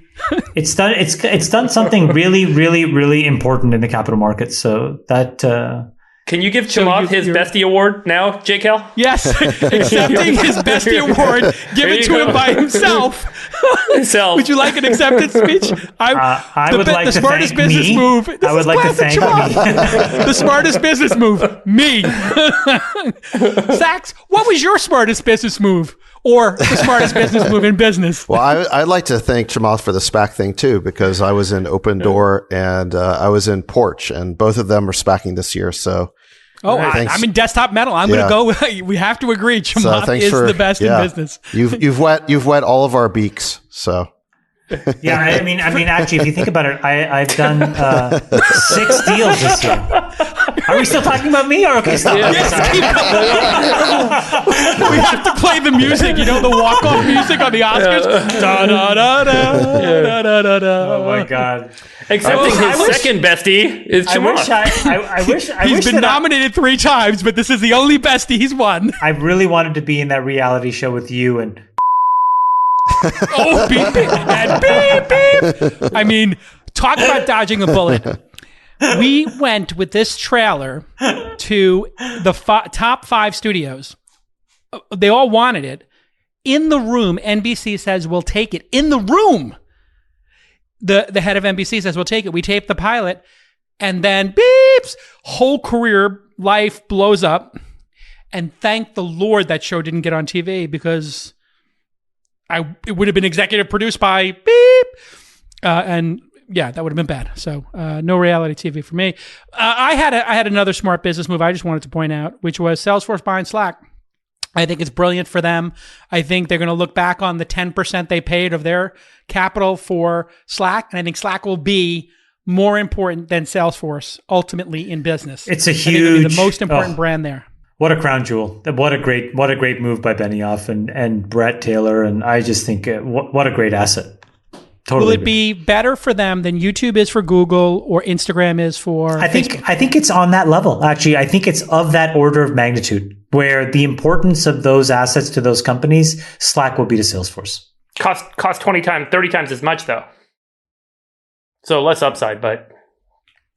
E: It's done something really, really, really important in the capital markets. So that.
D: Can you give Chamath his Bestie Award now, JKL?
B: Yes, accepting his Bestie Award given to him by himself. Would you like an acceptance speech?
E: I would like to thank me.
B: Move.
E: I would like to thank me.
B: The smartest business move, me. Sachs, what was your smartest business move? or the smartest business move in business.
C: Well, I'd like to thank Chamath for the SPAC thing too, because I was in Open Door and I was in Porch, and both of them are SPACing this year. So,
B: I'm in Desktop Metal. I'm going to go. We have to agree. Chamath is the best in business.
C: You've wet all of our beaks. So.
E: Yeah, I mean, actually, if you think about it, I've done 6 deals this year. Are we still talking about me? Or okay, stop.
B: We have to play the music, the walk-off music on the Oscars. Da, da, da, da, da, da, da.
E: Oh my God!
D: Accepting his second bestie is Chamath.
E: I wish
B: he's been nominated 3 times, but this is the only bestie he's won.
E: I really wanted to be in that reality show with you and.
B: Oh, beep, beep, and beep, beep. I mean, talk about dodging a bullet. We went with this trailer to the top 5 studios. They all wanted it. In the room, NBC says, we'll take it. In the room, the head of NBC says, we'll take it. We tape the pilot, and then beeps, whole career life blows up. And thank the Lord that show didn't get on TV, because it would have been executive produced by beep. And yeah, that would have been bad. So no reality TV for me. I had another smart business move I just wanted to point out, which was Salesforce buying Slack. I think it's brilliant for them. I think they're going to look back on the 10% they paid of their capital for Slack. And I think Slack will be more important than Salesforce ultimately in business.
E: It's a
B: I think it'll be the most important brand there.
E: What a crown jewel. What a great move by Benioff and Brett Taylor. And I just think what a great asset. Totally.
B: Will it be better for them than YouTube is for Google or Instagram is for Facebook?
E: I think it's on that level. Actually, I think it's of that order of magnitude where the importance of those assets to those companies, Slack will be to Salesforce.
D: Cost 20 times, 30 times as much though. So less upside, but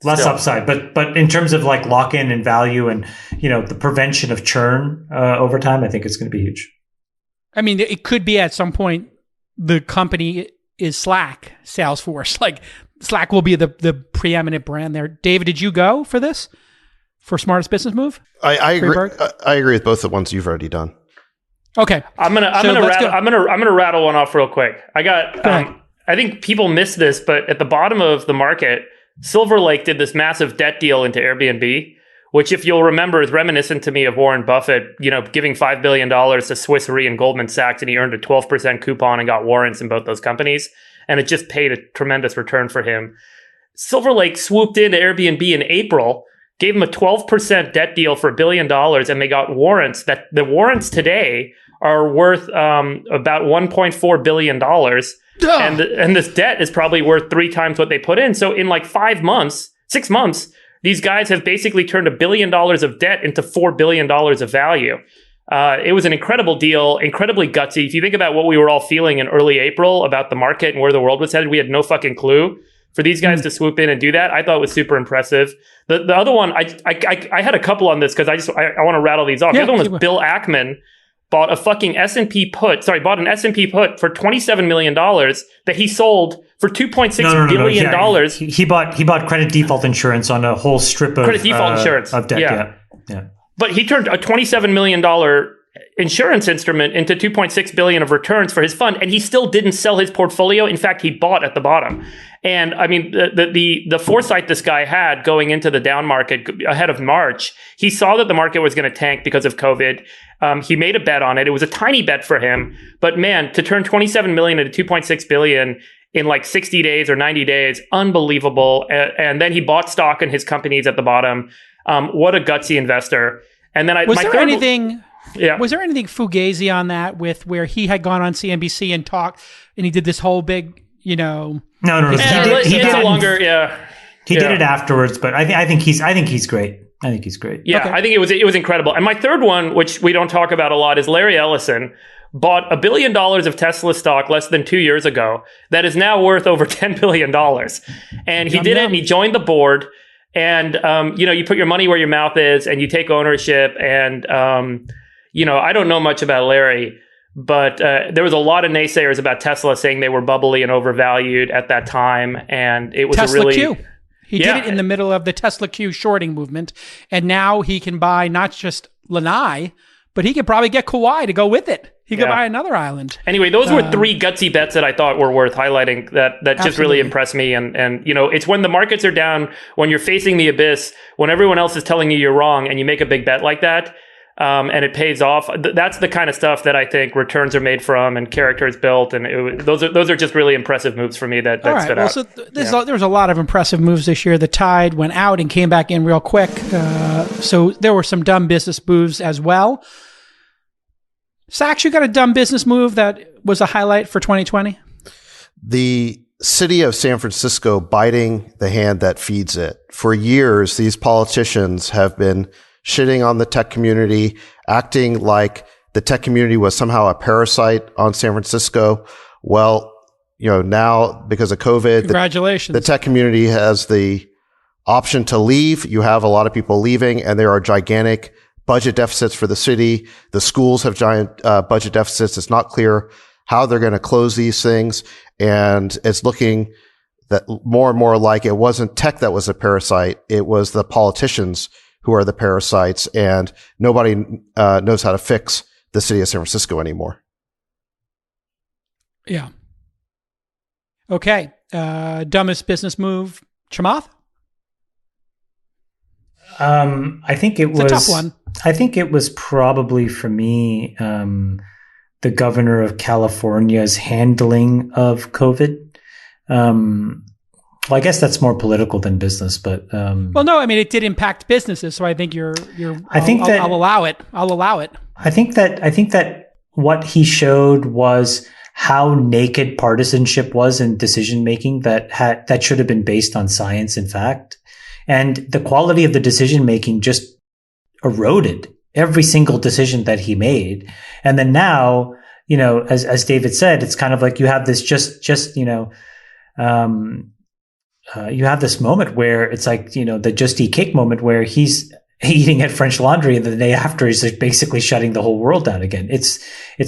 E: less upside, but in terms of like lock-in and value and, the prevention of churn over time, I think it's going to be huge.
B: I mean, it could be at some point the company is Slack, Salesforce. Like Slack will be the preeminent brand there. David, did you go for this? For smartest business move?
C: I agree. I agree with both the ones you've already done.
B: Okay.
D: I'm gonna rattle one off real quick. I think people miss this, but at the bottom of the market, Silver Lake did this massive debt deal into Airbnb, which, if you'll remember, is reminiscent to me of Warren Buffett, giving $5 billion to Swiss Re and Goldman Sachs, and he earned a 12% coupon and got warrants in both those companies. And it just paid a tremendous return for him. Silver Lake swooped into Airbnb in April, gave him a 12% debt deal for $1 billion, and they got warrants. That the warrants today are worth about $1.4 billion. And this debt is probably worth 3 times what they put in. So in like 6 months, these guys have basically turned $1 billion of debt into $4 billion of value. It was an incredible deal, incredibly gutsy. If you think about what we were all feeling in early April about the market and where the world was headed, we had no fucking clue. For these guys to swoop in and do that, I thought was super impressive. The other one, I had a couple on this because I want to rattle these off. The other one was Bill Ackman bought a fucking S&P put for $27 million that he sold for $2.6 billion.
E: Yeah, he bought credit default insurance on a whole strip of credit default insurance of debt. Yeah.
D: But he turned a $27 million insurance instrument into $2.6 billion of returns for his fund, and he still didn't sell his portfolio. In fact, he bought at the bottom. And I mean, the foresight this guy had going into the down market ahead of March, he saw that the market was going to tank because of COVID. He made a bet on it. It was a tiny bet for him, but man, to turn 27 million into 2.6 billion in like 60 days or 90 days, unbelievable. And then he bought stock in his companies at the bottom. What a gutsy investor. And then
B: was there anything fugazi on that with where he had gone on CNBC and talked, and he did this whole big,
E: No.
D: He did
E: it afterwards, but I think he's great. I think he's great.
D: Yeah, okay. I think it was incredible. And my third one, which we don't talk about a lot, is Larry Ellison bought $1 billion of Tesla stock less than 2 years ago that is now worth over $10 billion. And he did it, and he joined the board. And, you put your money where your mouth is, and you take ownership. And, I don't know much about Larry, but there was a lot of naysayers about Tesla saying they were bubbly and overvalued at that time. And it was
B: Tesla Q. He did it in the middle of the Tesla Q shorting movement. And now he can buy not just Lanai, but he can probably get Kawhi to go with it. He could buy another island.
D: Anyway, those were three gutsy bets that I thought were worth highlighting that just really impressed me. And, you know, it's when the markets are down, when you're facing the abyss, when everyone else is telling you you're wrong and you make a big bet like that, and it pays off. That's the kind of stuff that I think returns are made from and characters built. And those are just really impressive moves for me that stood out.
B: So there was a lot of impressive moves this year. The tide went out and came back in real quick. So there were some dumb business moves as well. Sachs, you got a dumb business move that was a highlight for 2020?
C: The city of San Francisco biting the hand that feeds it. For years, these politicians have been shitting on the tech community, acting like the tech community was somehow a parasite on San Francisco. Well, you know, now because of COVID,
B: congratulations.
C: The tech community has the option to leave. You have a lot of people leaving, and there are gigantic budget deficits for the city. The schools have giant budget deficits. It's not clear how they're going to close these things. And it's looking that more and more like it wasn't tech that was a parasite. It was the politicians who are the parasites, and nobody knows how to fix the city of San Francisco anymore.
B: Yeah. Okay. Dumbest business move, Chamath?
E: I think it was
B: a tough one.
E: I think it was probably for me, the governor of California's handling of COVID. Well, I guess that's more political than business, but
B: well, no, I mean it did impact businesses, so I think I'll allow it. I'll allow it.
E: I think that what he showed was how naked partisanship was in decision making that should have been based on science and fact. And the quality of the decision making just eroded every single decision that he made. And then now, you know, as David said, it's kind of like you have this you have this moment where it's like, you know, the Just Eat Cake moment where he's eating at French Laundry, and the day after he's like basically shutting the whole world down again. It's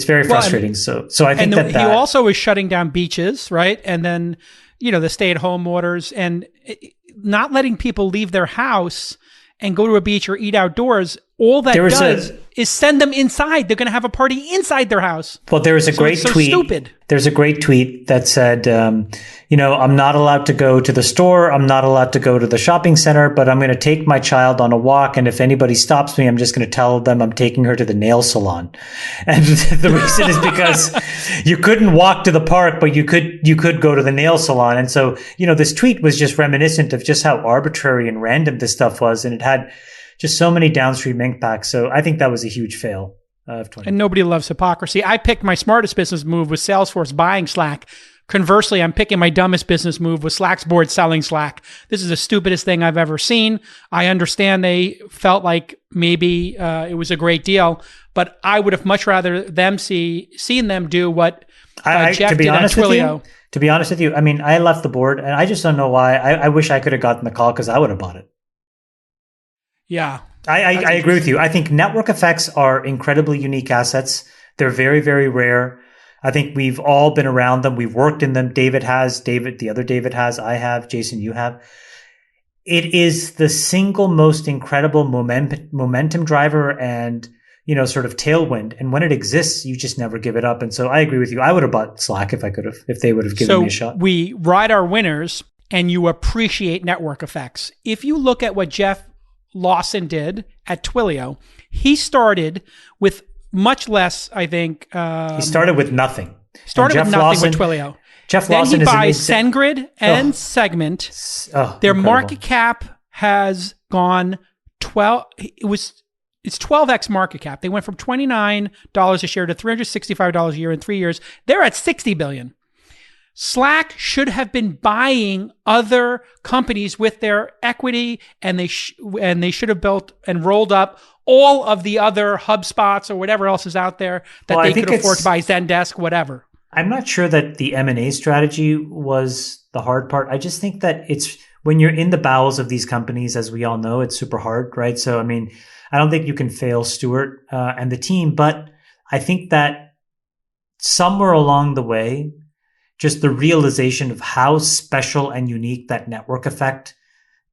E: very frustrating. So I think that
B: he also was shutting down beaches, right? And then, you know, the stay-at-home orders and not letting people leave their house and go to a beach or eat outdoors. All that does is send them inside. They're going to have a party inside their house.
E: Well, there was a great tweet.
B: Stupid.
E: There's a great tweet that said, you know, I'm not allowed to go to the store. I'm not allowed to go to the shopping center, but I'm going to take my child on a walk. And if anybody stops me, I'm just going to tell them I'm taking her to the nail salon. And the reason is because you couldn't walk to the park, but you could go to the nail salon. And so, you know, this tweet was just reminiscent of just how arbitrary and random this stuff was. And it had just so many downstream impacts. So I think that was a huge fail of 2020.
B: And nobody loves hypocrisy. I picked my smartest business move with Salesforce buying Slack. Conversely, I'm picking my dumbest business move with Slack's board selling Slack. This is the stupidest thing I've ever seen. I understand they felt like maybe it was a great deal, but I would have much rather seen them do what Jeff did at Twilio.
E: To be honest with you, I mean, I left the board, and I just don't know why. I wish I could have gotten the call because I would have bought it.
B: Yeah.
E: I agree with you. I think network effects are incredibly unique assets. They're very, very rare. I think we've all been around them. We've worked in them. The other David has, I have, Jason, you have. It is the single most incredible momentum driver and, you know, sort of tailwind. And when it exists, you just never give it up. And so I agree with you. I would have bought Slack if they would have given me a shot.
B: So we ride our winners and you appreciate network effects. If you look at what Jeff Lawson did at Twilio, he started with much less, I think.
E: He started with nothing.
B: With Twilio.
E: Jeff
B: then
E: Lawson
B: he buys SendGrid and Segment. Their
E: incredible.
B: market cap has gone 12. It's 12x market cap. They went from $29 a share to $365 a year in 3 years. They're at $60 billion. Slack should have been buying other companies with their equity, and they should have built and rolled up all of the other HubSpots or whatever else is out there that they could afford to buy, Zendesk, whatever.
E: I'm not sure that the M&A strategy was the hard part. I just think that it's when you're in the bowels of these companies, as we all know, it's super hard, right? So, I mean, I don't think you can fail Stuart and the team, but I think that somewhere along the way, just the realization of how special and unique that network effect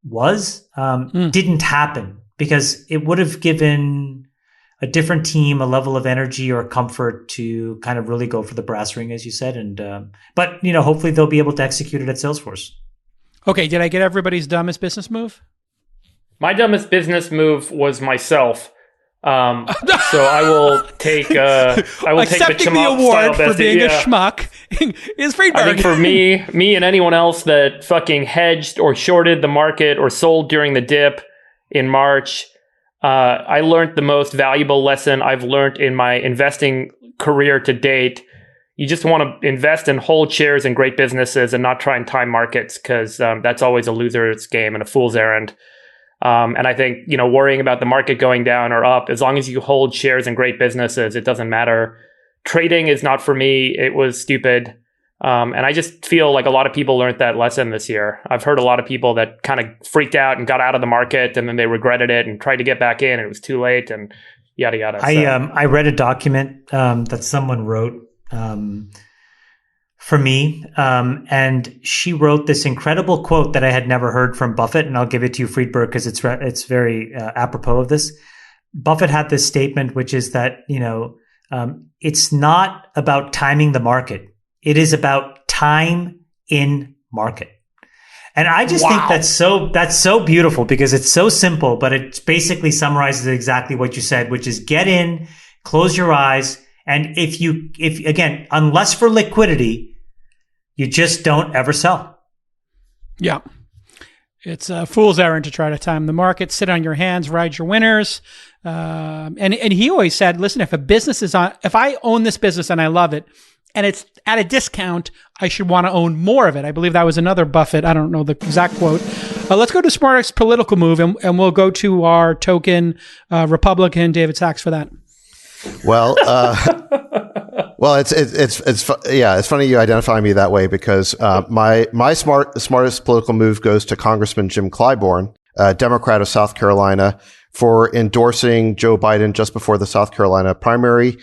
E: was didn't happen, because it would have given a different team, a level of energy or comfort to kind of really go for the brass ring, as you said. And but hopefully they'll be able to execute it at Salesforce.
B: Okay, did I get everybody's dumbest business move?
D: My dumbest business move was myself. So I will take.
B: Accepting the award for being a schmuck is Friedberg.
D: I think for me and anyone else that fucking hedged or shorted the market or sold during the dip in March, I learned the most valuable lesson I've learned in my investing career to date. You just want to invest and hold shares in great businesses and not try and time markets, because that's always a loser's game and a fool's errand. And I think, worrying about the market going down or up, as long as you hold shares in great businesses, it doesn't matter. Trading is not for me. It was stupid. And I just feel like a lot of people learned that lesson this year. I've heard a lot of people that kind of freaked out and got out of the market, and then they regretted it and tried to get back in, and it was too late, and yada, yada.
E: I read a document that someone wrote for me, and she wrote this incredible quote that I had never heard from Buffett, and I'll give it to you, Friedberg, because it's very apropos of this. Buffett had this statement, which is that it's not about timing the market; it is about time in market. And I just think that's so beautiful, because it's so simple, but it basically summarizes exactly what you said, which is get in, close your eyes. And if again, unless for liquidity, you just don't ever sell.
B: Yeah. It's a fool's errand to try to time the market, sit on your hands, ride your winners. And he always said, listen, if I own this business and I love it and it's at a discount, I should want to own more of it. I believe that was another Buffett. I don't know the exact quote. Let's go to smartest political move, and we'll go to our token Republican, David Sachs, for that.
C: Well, it's funny you identify me that way, because my smartest political move goes to Congressman Jim Clyburn, Democrat of South Carolina, for endorsing Joe Biden just before the South Carolina primary.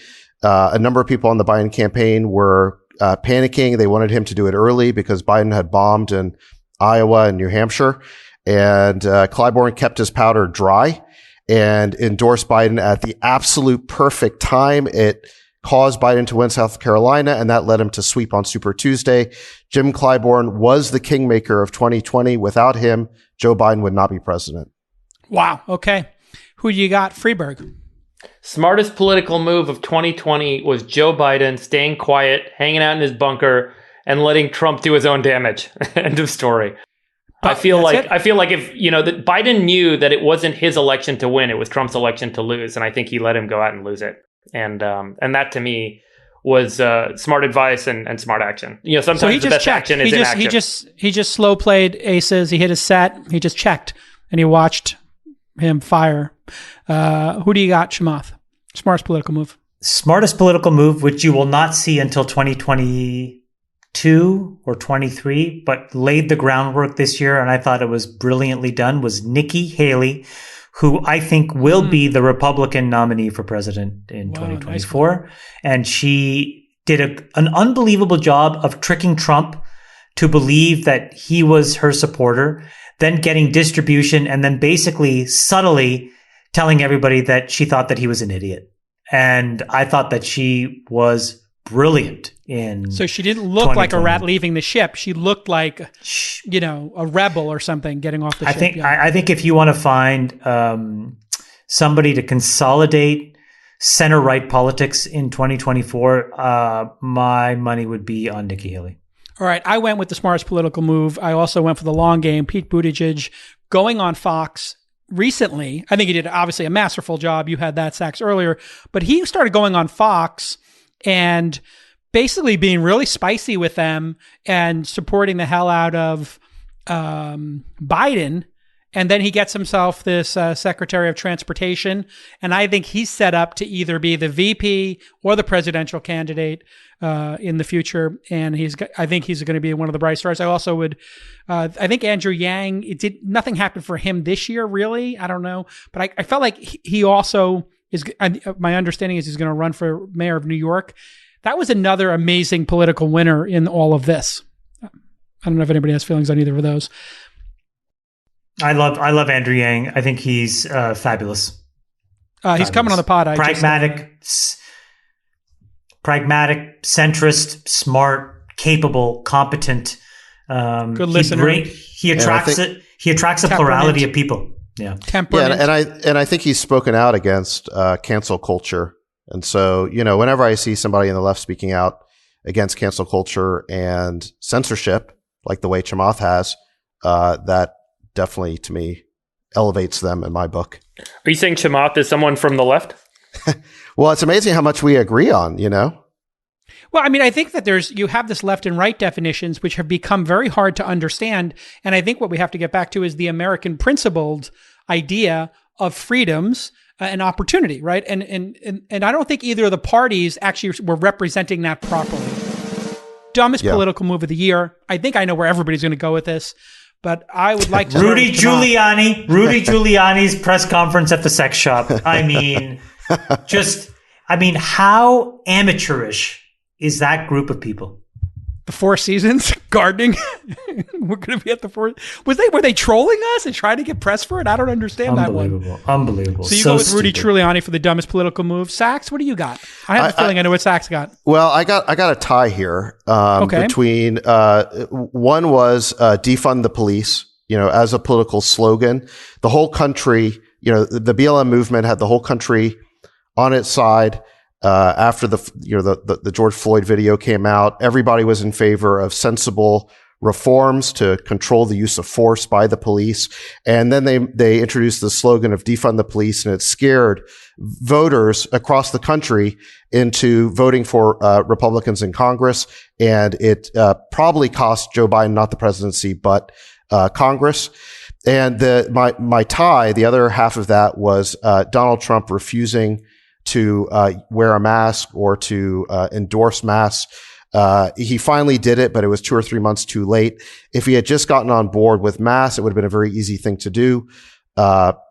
C: A number of people on the Biden campaign were panicking. They wanted him to do it early because Biden had bombed in Iowa and New Hampshire, and Clyburn kept his powder dry and endorsed Biden at the absolute perfect time. It caused Biden to win South Carolina, and that led him to sweep on Super Tuesday. Jim Clyburn was the kingmaker of 2020. Without him, Joe Biden would not be president.
B: Wow. Okay. Who do you got, Freeberg?
D: Smartest political move of 2020 was Joe Biden staying quiet, hanging out in his bunker, and letting Trump do his own damage. End of story. I feel like if that Biden knew that it wasn't his election to win, it was Trump's election to lose, and I think he let him go out and lose it. And that to me was smart advice and smart action. Sometimes the best action is inaction.
B: He just slow played aces. He hit his set. He just checked, and he watched him fire. Who do you got, Chamath? Smartest political move.
E: Smartest political move, which you will not see until 2022 or 23, but laid the groundwork this year, and I thought it was brilliantly done, was Nikki Haley, who I think will be the Republican nominee for president in 2024. Nice. And she did an unbelievable job of tricking Trump to believe that he was her supporter, then getting distribution, and then basically subtly telling everybody that she thought that he was an idiot. And I thought that she was brilliant in. So
B: she didn't look like a rat leaving the ship. She looked like, a rebel or something getting off the ship.
E: I think if you want to find somebody to consolidate center-right politics in 2024, my money would be on Nikki Haley.
B: All right. I went with the smartest political move. I also went for the long game. Pete Buttigieg going on Fox recently. I think he did obviously a masterful job. You had that, Sachs, earlier. But he started going on Fox and basically being really spicy with them and supporting the hell out of Biden. And then he gets himself this Secretary of Transportation. And I think he's set up to either be the VP or the presidential candidate in the future. And I think he's going to be one of the bright stars. I also would, I think Andrew Yang, nothing happened for him this year, really. I don't know. But I felt like he also is, my understanding is he's going to run for mayor of New York. That was another amazing political winner in all of this. I don't know if anybody has feelings on either of those.
E: I love Andrew Yang. I think he's fabulous.
B: He's coming on the pod.
E: Pragmatic, centrist, smart, capable, competent.
B: Good listener.
E: He attracts a plurality of people. Yeah.
B: Temperament.
C: Yeah, and I think he's spoken out against cancel culture. And so, whenever I see somebody in the left speaking out against cancel culture and censorship, like the way Chamath has, that definitely, to me, elevates them in my book.
D: Are you saying Chamath is someone from the left?
C: Well, it's amazing how much we agree on,
B: Well, I mean, I think that you have this left and right definitions, which have become very hard to understand. And I think what we have to get back to is the American principled idea of freedoms and opportunity, right? And I don't think either of the parties actually were representing that properly. Dumbest political move of the year. I think I know where everybody's going to go with this, but I would like to.
E: Rudy Giuliani's press conference at the sex shop. I mean, how amateurish is that group of people?
B: The Four Seasons gardening. We're going to be at the Four. Were they trolling us and trying to get press for it? I don't understand that one.
E: Unbelievable.
B: So you go with Rudy Giuliani for the dumbest political move. Sachs, what do you got? I have a feeling I know what Sachs got.
C: Well, I got a tie here between one was defund the police. As a political slogan, the whole country. The BLM movement had the whole country on its side. After the George Floyd video came out, everybody was in favor of sensible reforms to control the use of force by the police. And then they introduced the slogan of defund the police, and it scared voters across the country into voting for Republicans in Congress. And it probably cost Joe Biden not the presidency, but Congress. And my tie, the other half of that was Donald Trump refusing to wear a mask or to endorse masks. He finally did it, but it was 2 or 3 months too late. If he had just gotten on board with masks, it would have been a very easy thing to do.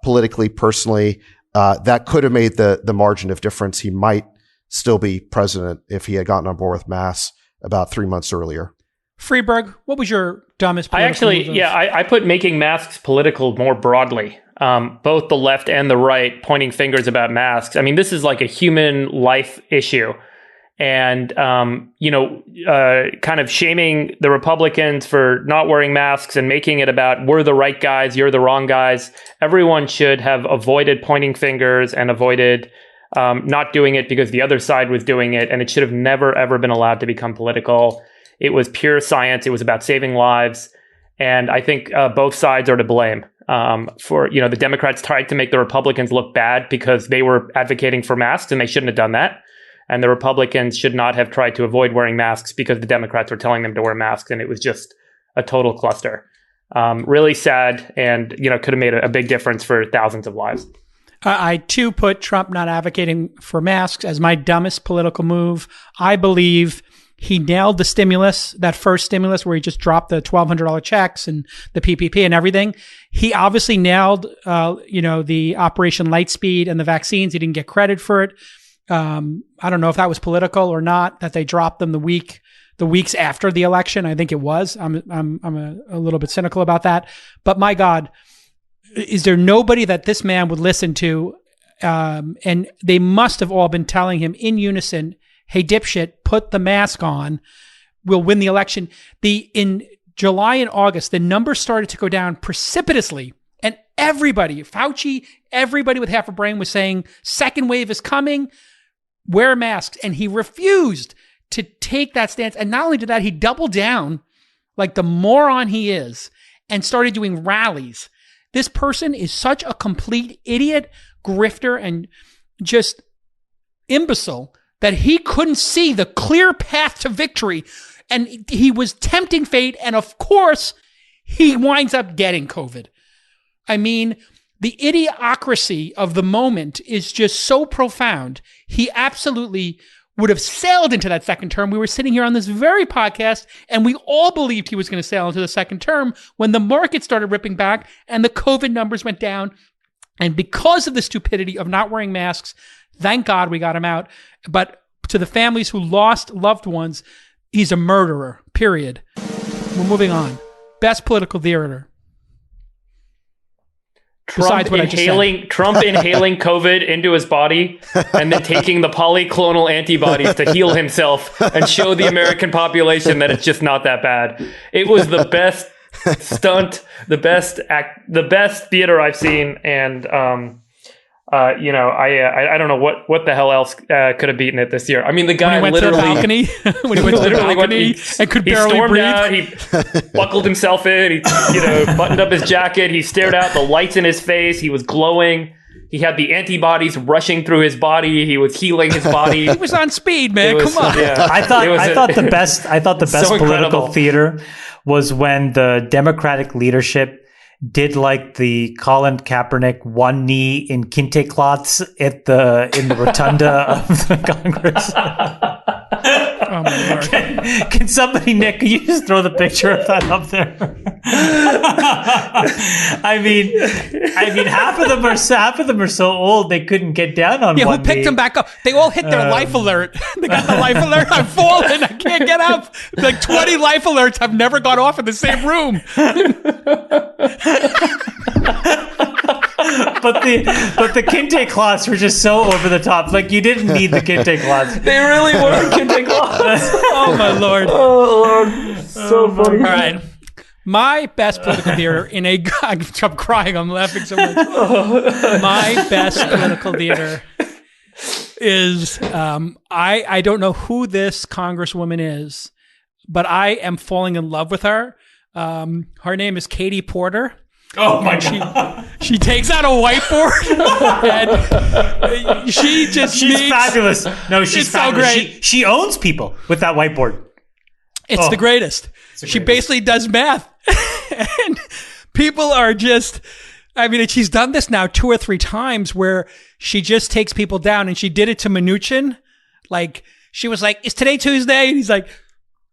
C: Politically, personally, that could have made the margin of difference. He might still be president if he had gotten on board with masks about 3 months earlier.
B: Freeberg, what was your dumbest political move?
D: I put making masks political more broadly. Both the left and the right pointing fingers about masks. I mean, this is like a human life issue. And, kind of shaming the Republicans for not wearing masks and making it about we're the right guys, you're the wrong guys. Everyone should have avoided pointing fingers and avoided not doing it because the other side was doing it. And it should have never, ever been allowed to become political. It was pure science. It was about saving lives. And I think both sides are to blame. The Democrats tried to make the Republicans look bad because they were advocating for masks and they shouldn't have done that. And the Republicans should not have tried to avoid wearing masks because the Democrats were telling them to wear masks. And it was just a total cluster. Really sad and, could have made a big difference for thousands of lives.
B: I too put Trump not advocating for masks as my dumbest political move. I believe he nailed the stimulus, that first stimulus where he just dropped the $1,200 checks and the PPP and everything. He obviously nailed, the Operation Lightspeed and the vaccines. He didn't get credit for it. I don't know if that was political or not, that they dropped them the weeks after the election. I think it was. I'm a little bit cynical about that. But my God, is there nobody that this man would listen to? And they must have all been telling him in unison, hey, dipshit, put the mask on. We'll win the election. In July and August, the numbers started to go down precipitously. And everybody, Fauci, everybody with half a brain was saying, second wave is coming, wear masks. And he refused to take that stance. And not only did that, he doubled down like the moron he is and started doing rallies. This person is such a complete idiot, grifter, and just imbecile that he couldn't see the clear path to victory. And he was tempting fate. And of course, he winds up getting COVID. I mean, the idiocracy of the moment is just so profound. He absolutely would have sailed into that second term. We were sitting here on this very podcast, and we all believed he was going to sail into the second term when the market started ripping back and the COVID numbers went down. And because of the stupidity of not wearing masks, thank God we got him out. But to the families who lost loved ones, he's a murderer, period. We're moving on. Best political theater. besides what I just said.
D: Trump inhaling COVID into his body and then taking the polyclonal antibodies to heal himself and show the American population that it's just not that bad. It was the best stunt, the best theater I've seen, and I don't know what the hell else could have beaten it this year. I mean, the guy
B: when he went to the balcony, when he went to the balcony and could barely breathe.
D: Out, he buckled himself in. He buttoned up his jacket. He stared out, the lights in his face. He was glowing. He had the antibodies rushing through his body. He was healing his body.
B: He was on speed, man. Come on.
E: Yeah. I thought the best
D: so
E: political theater was when the Democratic leadership did like the Colin Kaepernick one knee in kente cloths in the rotunda of the Congress.
B: Oh my Lord.
E: Can somebody, Nick, can you just throw the picture of that up there? I mean, half of them are so old they couldn't get down on one
B: who picked
E: knee.
B: them back up? They all hit their life alert. They got the life alert. I'm falling. I can't get up. Like 20 life alerts have never gone off in the same room.
E: But the kente cloths were just so over the top. Like, you didn't need the kente cloths.
D: They really were kente cloths.
B: Oh my Lord.
D: Oh Lord. So funny.
B: All right. My best political theater I'm crying. I'm laughing so much. My best political theater is I don't know who this congresswoman is, but I am falling in love with her. Her name is Katie Porter.
E: Oh my God.
B: She takes out a whiteboard and she's
E: fabulous. No, she's
B: so
E: fabulous.
B: great.
E: She owns people with that whiteboard.
B: It's the greatest. She basically does math. And people are just, I mean, she's done this now 2 or 3 times where she just takes people down, and she did it to Mnuchin. Like, she was like, is today Tuesday? And he's like,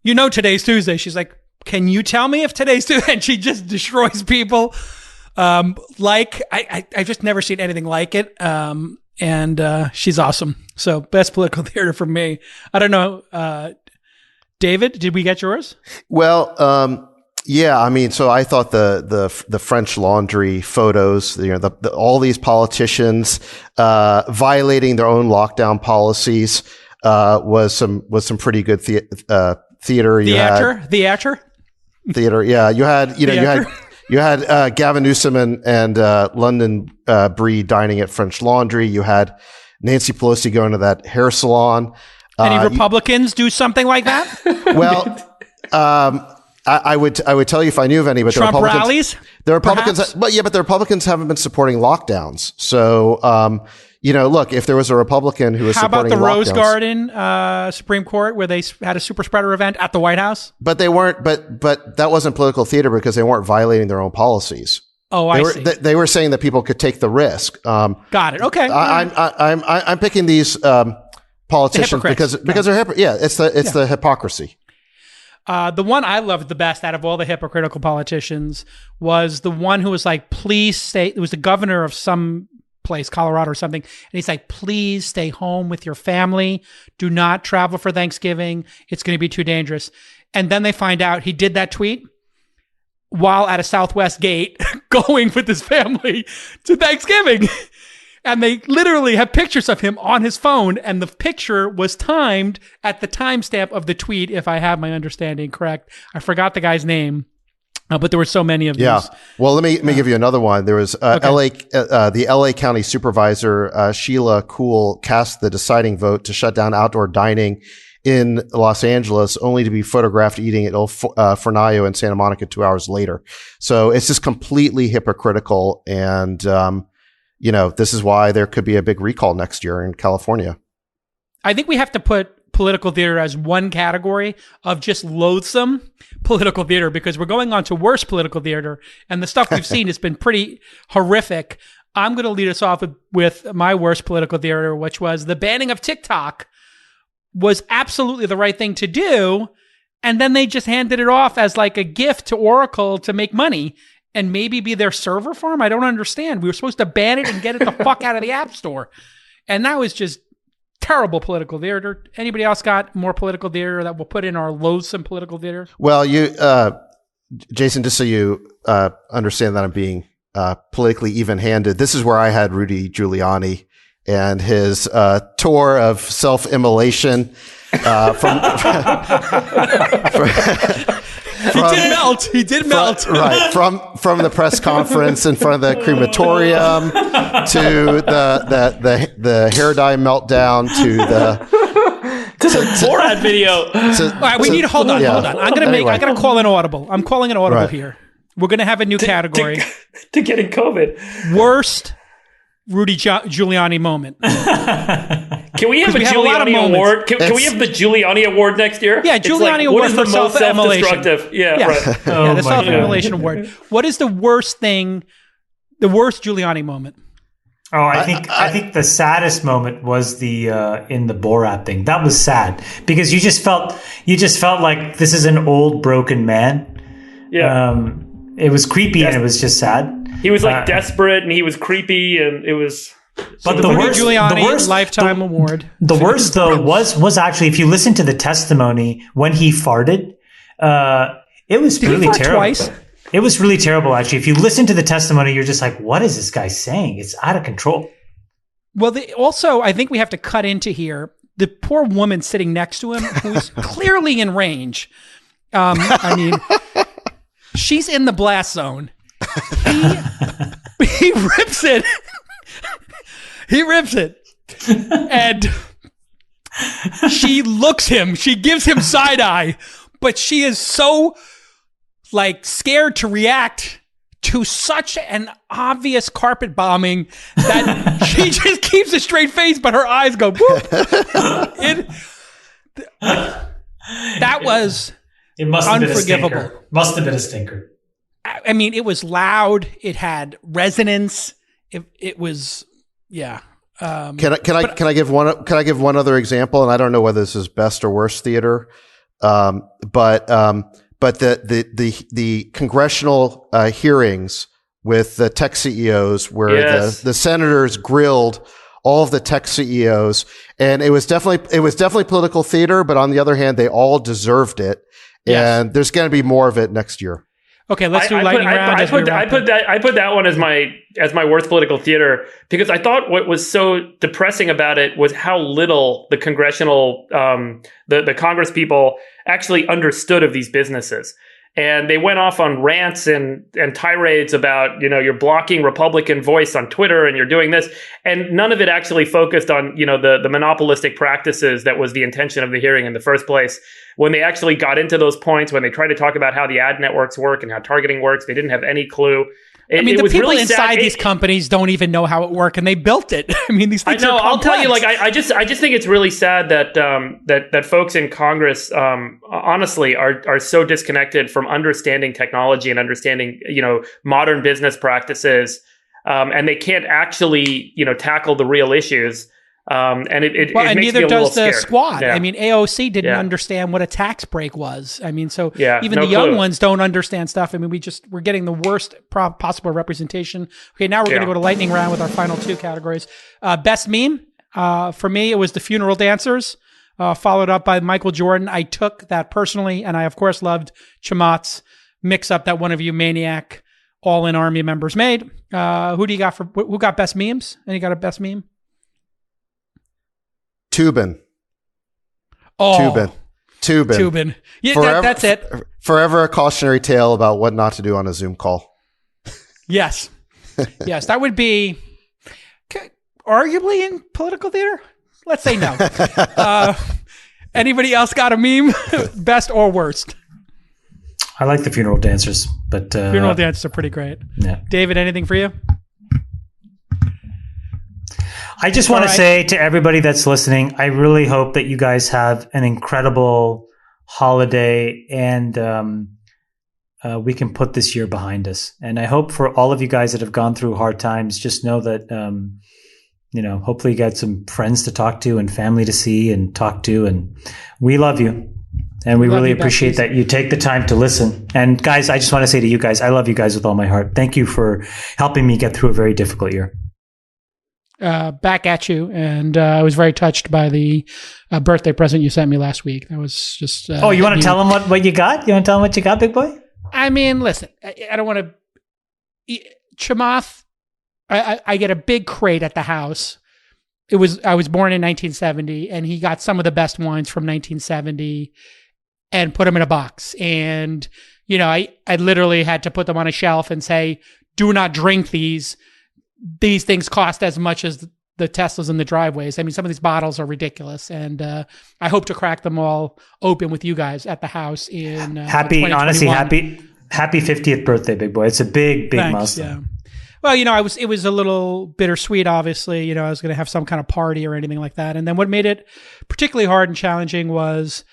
B: today's Tuesday. She's like, can you tell me if today's Tuesday? And she just destroys people. I've just never seen anything like it. And she's awesome. So best political theater for me. I don't know. David, did we get yours?
C: Well, yeah. I mean, so I thought the French Laundry photos, all these politicians violating their own lockdown policies was some pretty good theater. Theater. Yeah. You had Gavin Newsom and London Breed dining at French Laundry. You had Nancy Pelosi going to that hair salon.
B: Any Republicans do something like that?
C: Well, I would tell you if I knew of any, but
B: Trump rallies?
C: The Republicans, but the Republicans haven't been supporting lockdowns. So, look, if there was a Republican who was supporting lockdowns. How
B: about the Rose Garden Supreme Court, where they had a super spreader event at the White House?
C: But they weren't. But that wasn't political theater because they weren't violating their own policies.
B: Oh, I see.
C: They were saying that people could take the risk.
B: Got it. Okay.
C: I'm picking these politicians because they're it's the hypocrisy.
B: The one I loved the best out of all the hypocritical politicians was the one who was like, please stay. It was the governor of some place, Colorado or something. And he's like, please stay home with your family. Do not travel for Thanksgiving. It's going to be too dangerous. And then they find out he did that tweet while at a Southwest gate going with his family to Thanksgiving. And they literally have pictures of him on his phone, and the picture was timed at the timestamp of the tweet, if I have my understanding correct. I forgot the guy's name, but there were so many of these.
C: Yeah. Well, let me give you another one. There was the LA County Supervisor, Sheila Kuhl, cast the deciding vote to shut down outdoor dining in Los Angeles, only to be photographed eating at El Fornallo in Santa Monica 2 hours later. So it's just completely hypocritical, and this is why there could be a big recall next year in California.
B: I think we have to put political theater as one category of just loathsome political theater, because we're going on to worse political theater, and the stuff we've seen has been pretty horrific. I'm going to lead us off with my worst political theater, which was the banning of TikTok was absolutely the right thing to do. And then they just handed it off as like a gift to Oracle to make money and maybe be their server farm. I don't understand. We were supposed to ban it and get it the fuck out of the App Store. And that was just terrible political theater. Anybody else got more political theater that we'll put in our loathsome political theater?
C: Well, Jason, just so you understand that I'm being politically even-handed. This is where I had Rudy Giuliani and his tour of self-immolation from
B: He did melt.
C: Right. From the press conference in front of the crematorium to the hair dye meltdown to the
D: Borat video.
B: All right, we need to hold on. I'm gonna call an audible. I'm calling an audible here. We're gonna have a new category
D: to getting COVID.
B: Worst Rudy Giuliani moment.
D: Can we have a Giuliani award? Can we have the Giuliani award next year?
B: Yeah, Giuliani award for self-immolation.
D: Self-destructive? Yeah, right.
B: The self-immolation award. What is the worst Giuliani moment?
E: Oh, I think the saddest moment was the in the Borat thing. That was sad because you just felt like this is an old broken man.
D: Yeah.
E: It was creepy and it was just sad.
D: He was like desperate and he was creepy and it was.
B: But the worst Giuliani lifetime award.
E: The worst though was actually, if you listen to the testimony when he farted, it was really terrible. Twice? It was really terrible, actually. If you listen to the testimony, you're just like, what is this guy saying? It's out of control.
B: Well, also, I think we have to cut into here. The poor woman sitting next to him, who's clearly in range. I mean, she's in the blast zone. He rips it. He rips it. And she looks him. She gives him side eye. But she is so scared to react to such an obvious carpet bombing that she just keeps a straight face, but her eyes go whoop. That was unforgivable.
E: Must have been a stinker.
B: I mean, it was loud. It had resonance. It was, yeah.
C: Can I give one other example? And I don't know whether this is best or worst theater, but the congressional hearings with the tech CEOs, where the senators grilled all of the tech CEOs, and it was definitely political theater. But on the other hand, they all deserved it, and there's going to be more of it next year.
B: Okay, let's do lightning round.
D: I put that one as my worst political theater because I thought what was so depressing about it was how little the congressional the Congress people actually understood of these businesses. And they went off on rants and tirades about, you're blocking Republican voice on Twitter and you're doing this. And none of it actually focused on, the monopolistic practices that was the intention of the hearing in the first place. When they actually got into those points, when they tried to talk about how the ad networks work and how targeting works, they didn't have any clue.
B: The people really inside these companies don't even know how it works, and they built it. I mean, these things. I know.
D: I'll tell you. I just think it's really sad that that folks in Congress, honestly, are so disconnected from understanding technology and understanding, modern business practices, and they can't actually, tackle the real issues. And it makes
B: neither
D: me a
B: does the
D: scared.
B: squad.
D: Yeah.
B: I mean, AOC didn't understand what a tax break was. I mean, so even the
D: no
B: young
D: clue.
B: ones don't understand stuff. I mean, we're getting the worst possible representation. Okay, now we're going to go to lightning round with our final two categories. Best meme. For me, it was the funeral dancers, followed up by Michael Jordan. I took that personally, and I, of course, loved Chamath's mix-up that one of you maniac all-in Army members made. Who do you got who got best memes? Any got a best meme?
C: Tubin.
B: Oh,
C: Tubin.
B: Yeah,
C: Forever,
B: that's it.
C: Forever a cautionary tale about what not to do on a Zoom call.
B: Yes. Yes, that would be arguably in political theater. Let's say no. Anybody else got a meme? Best or worst?
E: I like the funeral dancers, but
B: funeral dancers are pretty great.
E: Yeah.
B: David, anything for you?
E: I just want to say to everybody that's listening, I really hope that you guys have an incredible holiday and we can put this year behind us. And I hope for all of you guys that have gone through hard times, just know that, hopefully you got some friends to talk to and family to see and talk to. And we love you. And we really appreciate that you take the time to listen. And guys, I just want to say to you guys, I love you guys with all my heart. Thank you for helping me get through a very difficult year.
B: Back at you, and I was very touched by the birthday present you sent me last week. That was just.
E: You want to tell them what you got? You want to tell them what you got, big boy?
B: I mean, listen, I don't want to. Chamath, I get a big crate at the house. I was born in 1970, and he got some of the best wines from 1970 and put them in a box. And, you know, I literally had to put them on a shelf and say, do not drink these. These things cost as much as the Teslas in the driveways. I mean, some of these bottles are ridiculous. And I hope to crack them all open with you guys at the house in
E: happy 50th birthday, big boy. It's a big
B: Thanks,
E: milestone.
B: Yeah. Well, you know, it was a little bittersweet, obviously. You know, I was going to have some kind of party or anything like that. And then what made it particularly hard and challenging was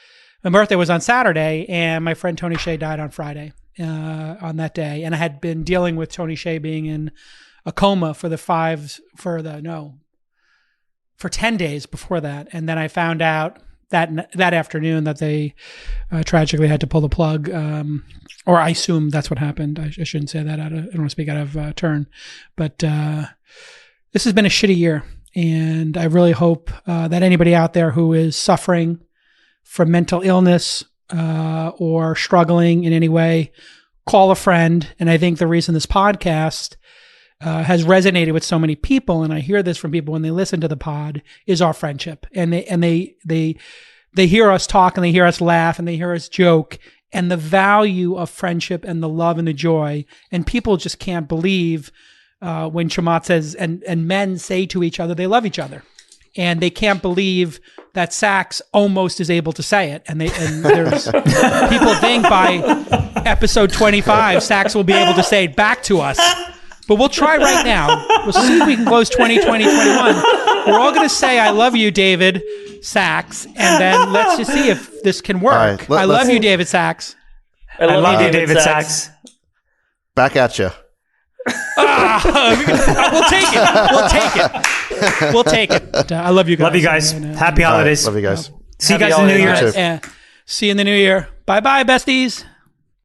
B: my birthday was on Saturday, and my friend Tony Hsieh died on Friday on that day. And I had been dealing with Tony Hsieh being in a coma for 10 days before that. And then I found out that afternoon that they tragically had to pull the plug, or I assume that's what happened. I shouldn't say that. I don't want to speak out of turn, but this has been a shitty year, and I really hope that anybody out there who is suffering from mental illness or struggling in any way, call a friend. And I think the reason this podcast has resonated with so many people, and I hear this from people when they listen to the pod, is our friendship. And they hear us talk, and they hear us laugh, and they hear us joke, and the value of friendship and the love and the joy. And people just can't believe when Chamath says, and men say to each other, they love each other. And they can't believe that Sachs almost is able to say it. And there's people think by episode 25, Sachs will be able to say it back to us. But we'll try right now. We'll see if we can close 2020, 21. We're all going to say, I love you, David Sachs. And then let's just see if this can work.
C: Right,
B: I love you, David Sachs.
D: I love you,
E: David Sachs.
C: Back at you.
B: We'll take it. I love you guys.
E: Love you guys. Happy holidays.
C: Love you guys.
E: See you guys in the new year.
C: You too.
B: See you in the new year. Bye-bye, besties.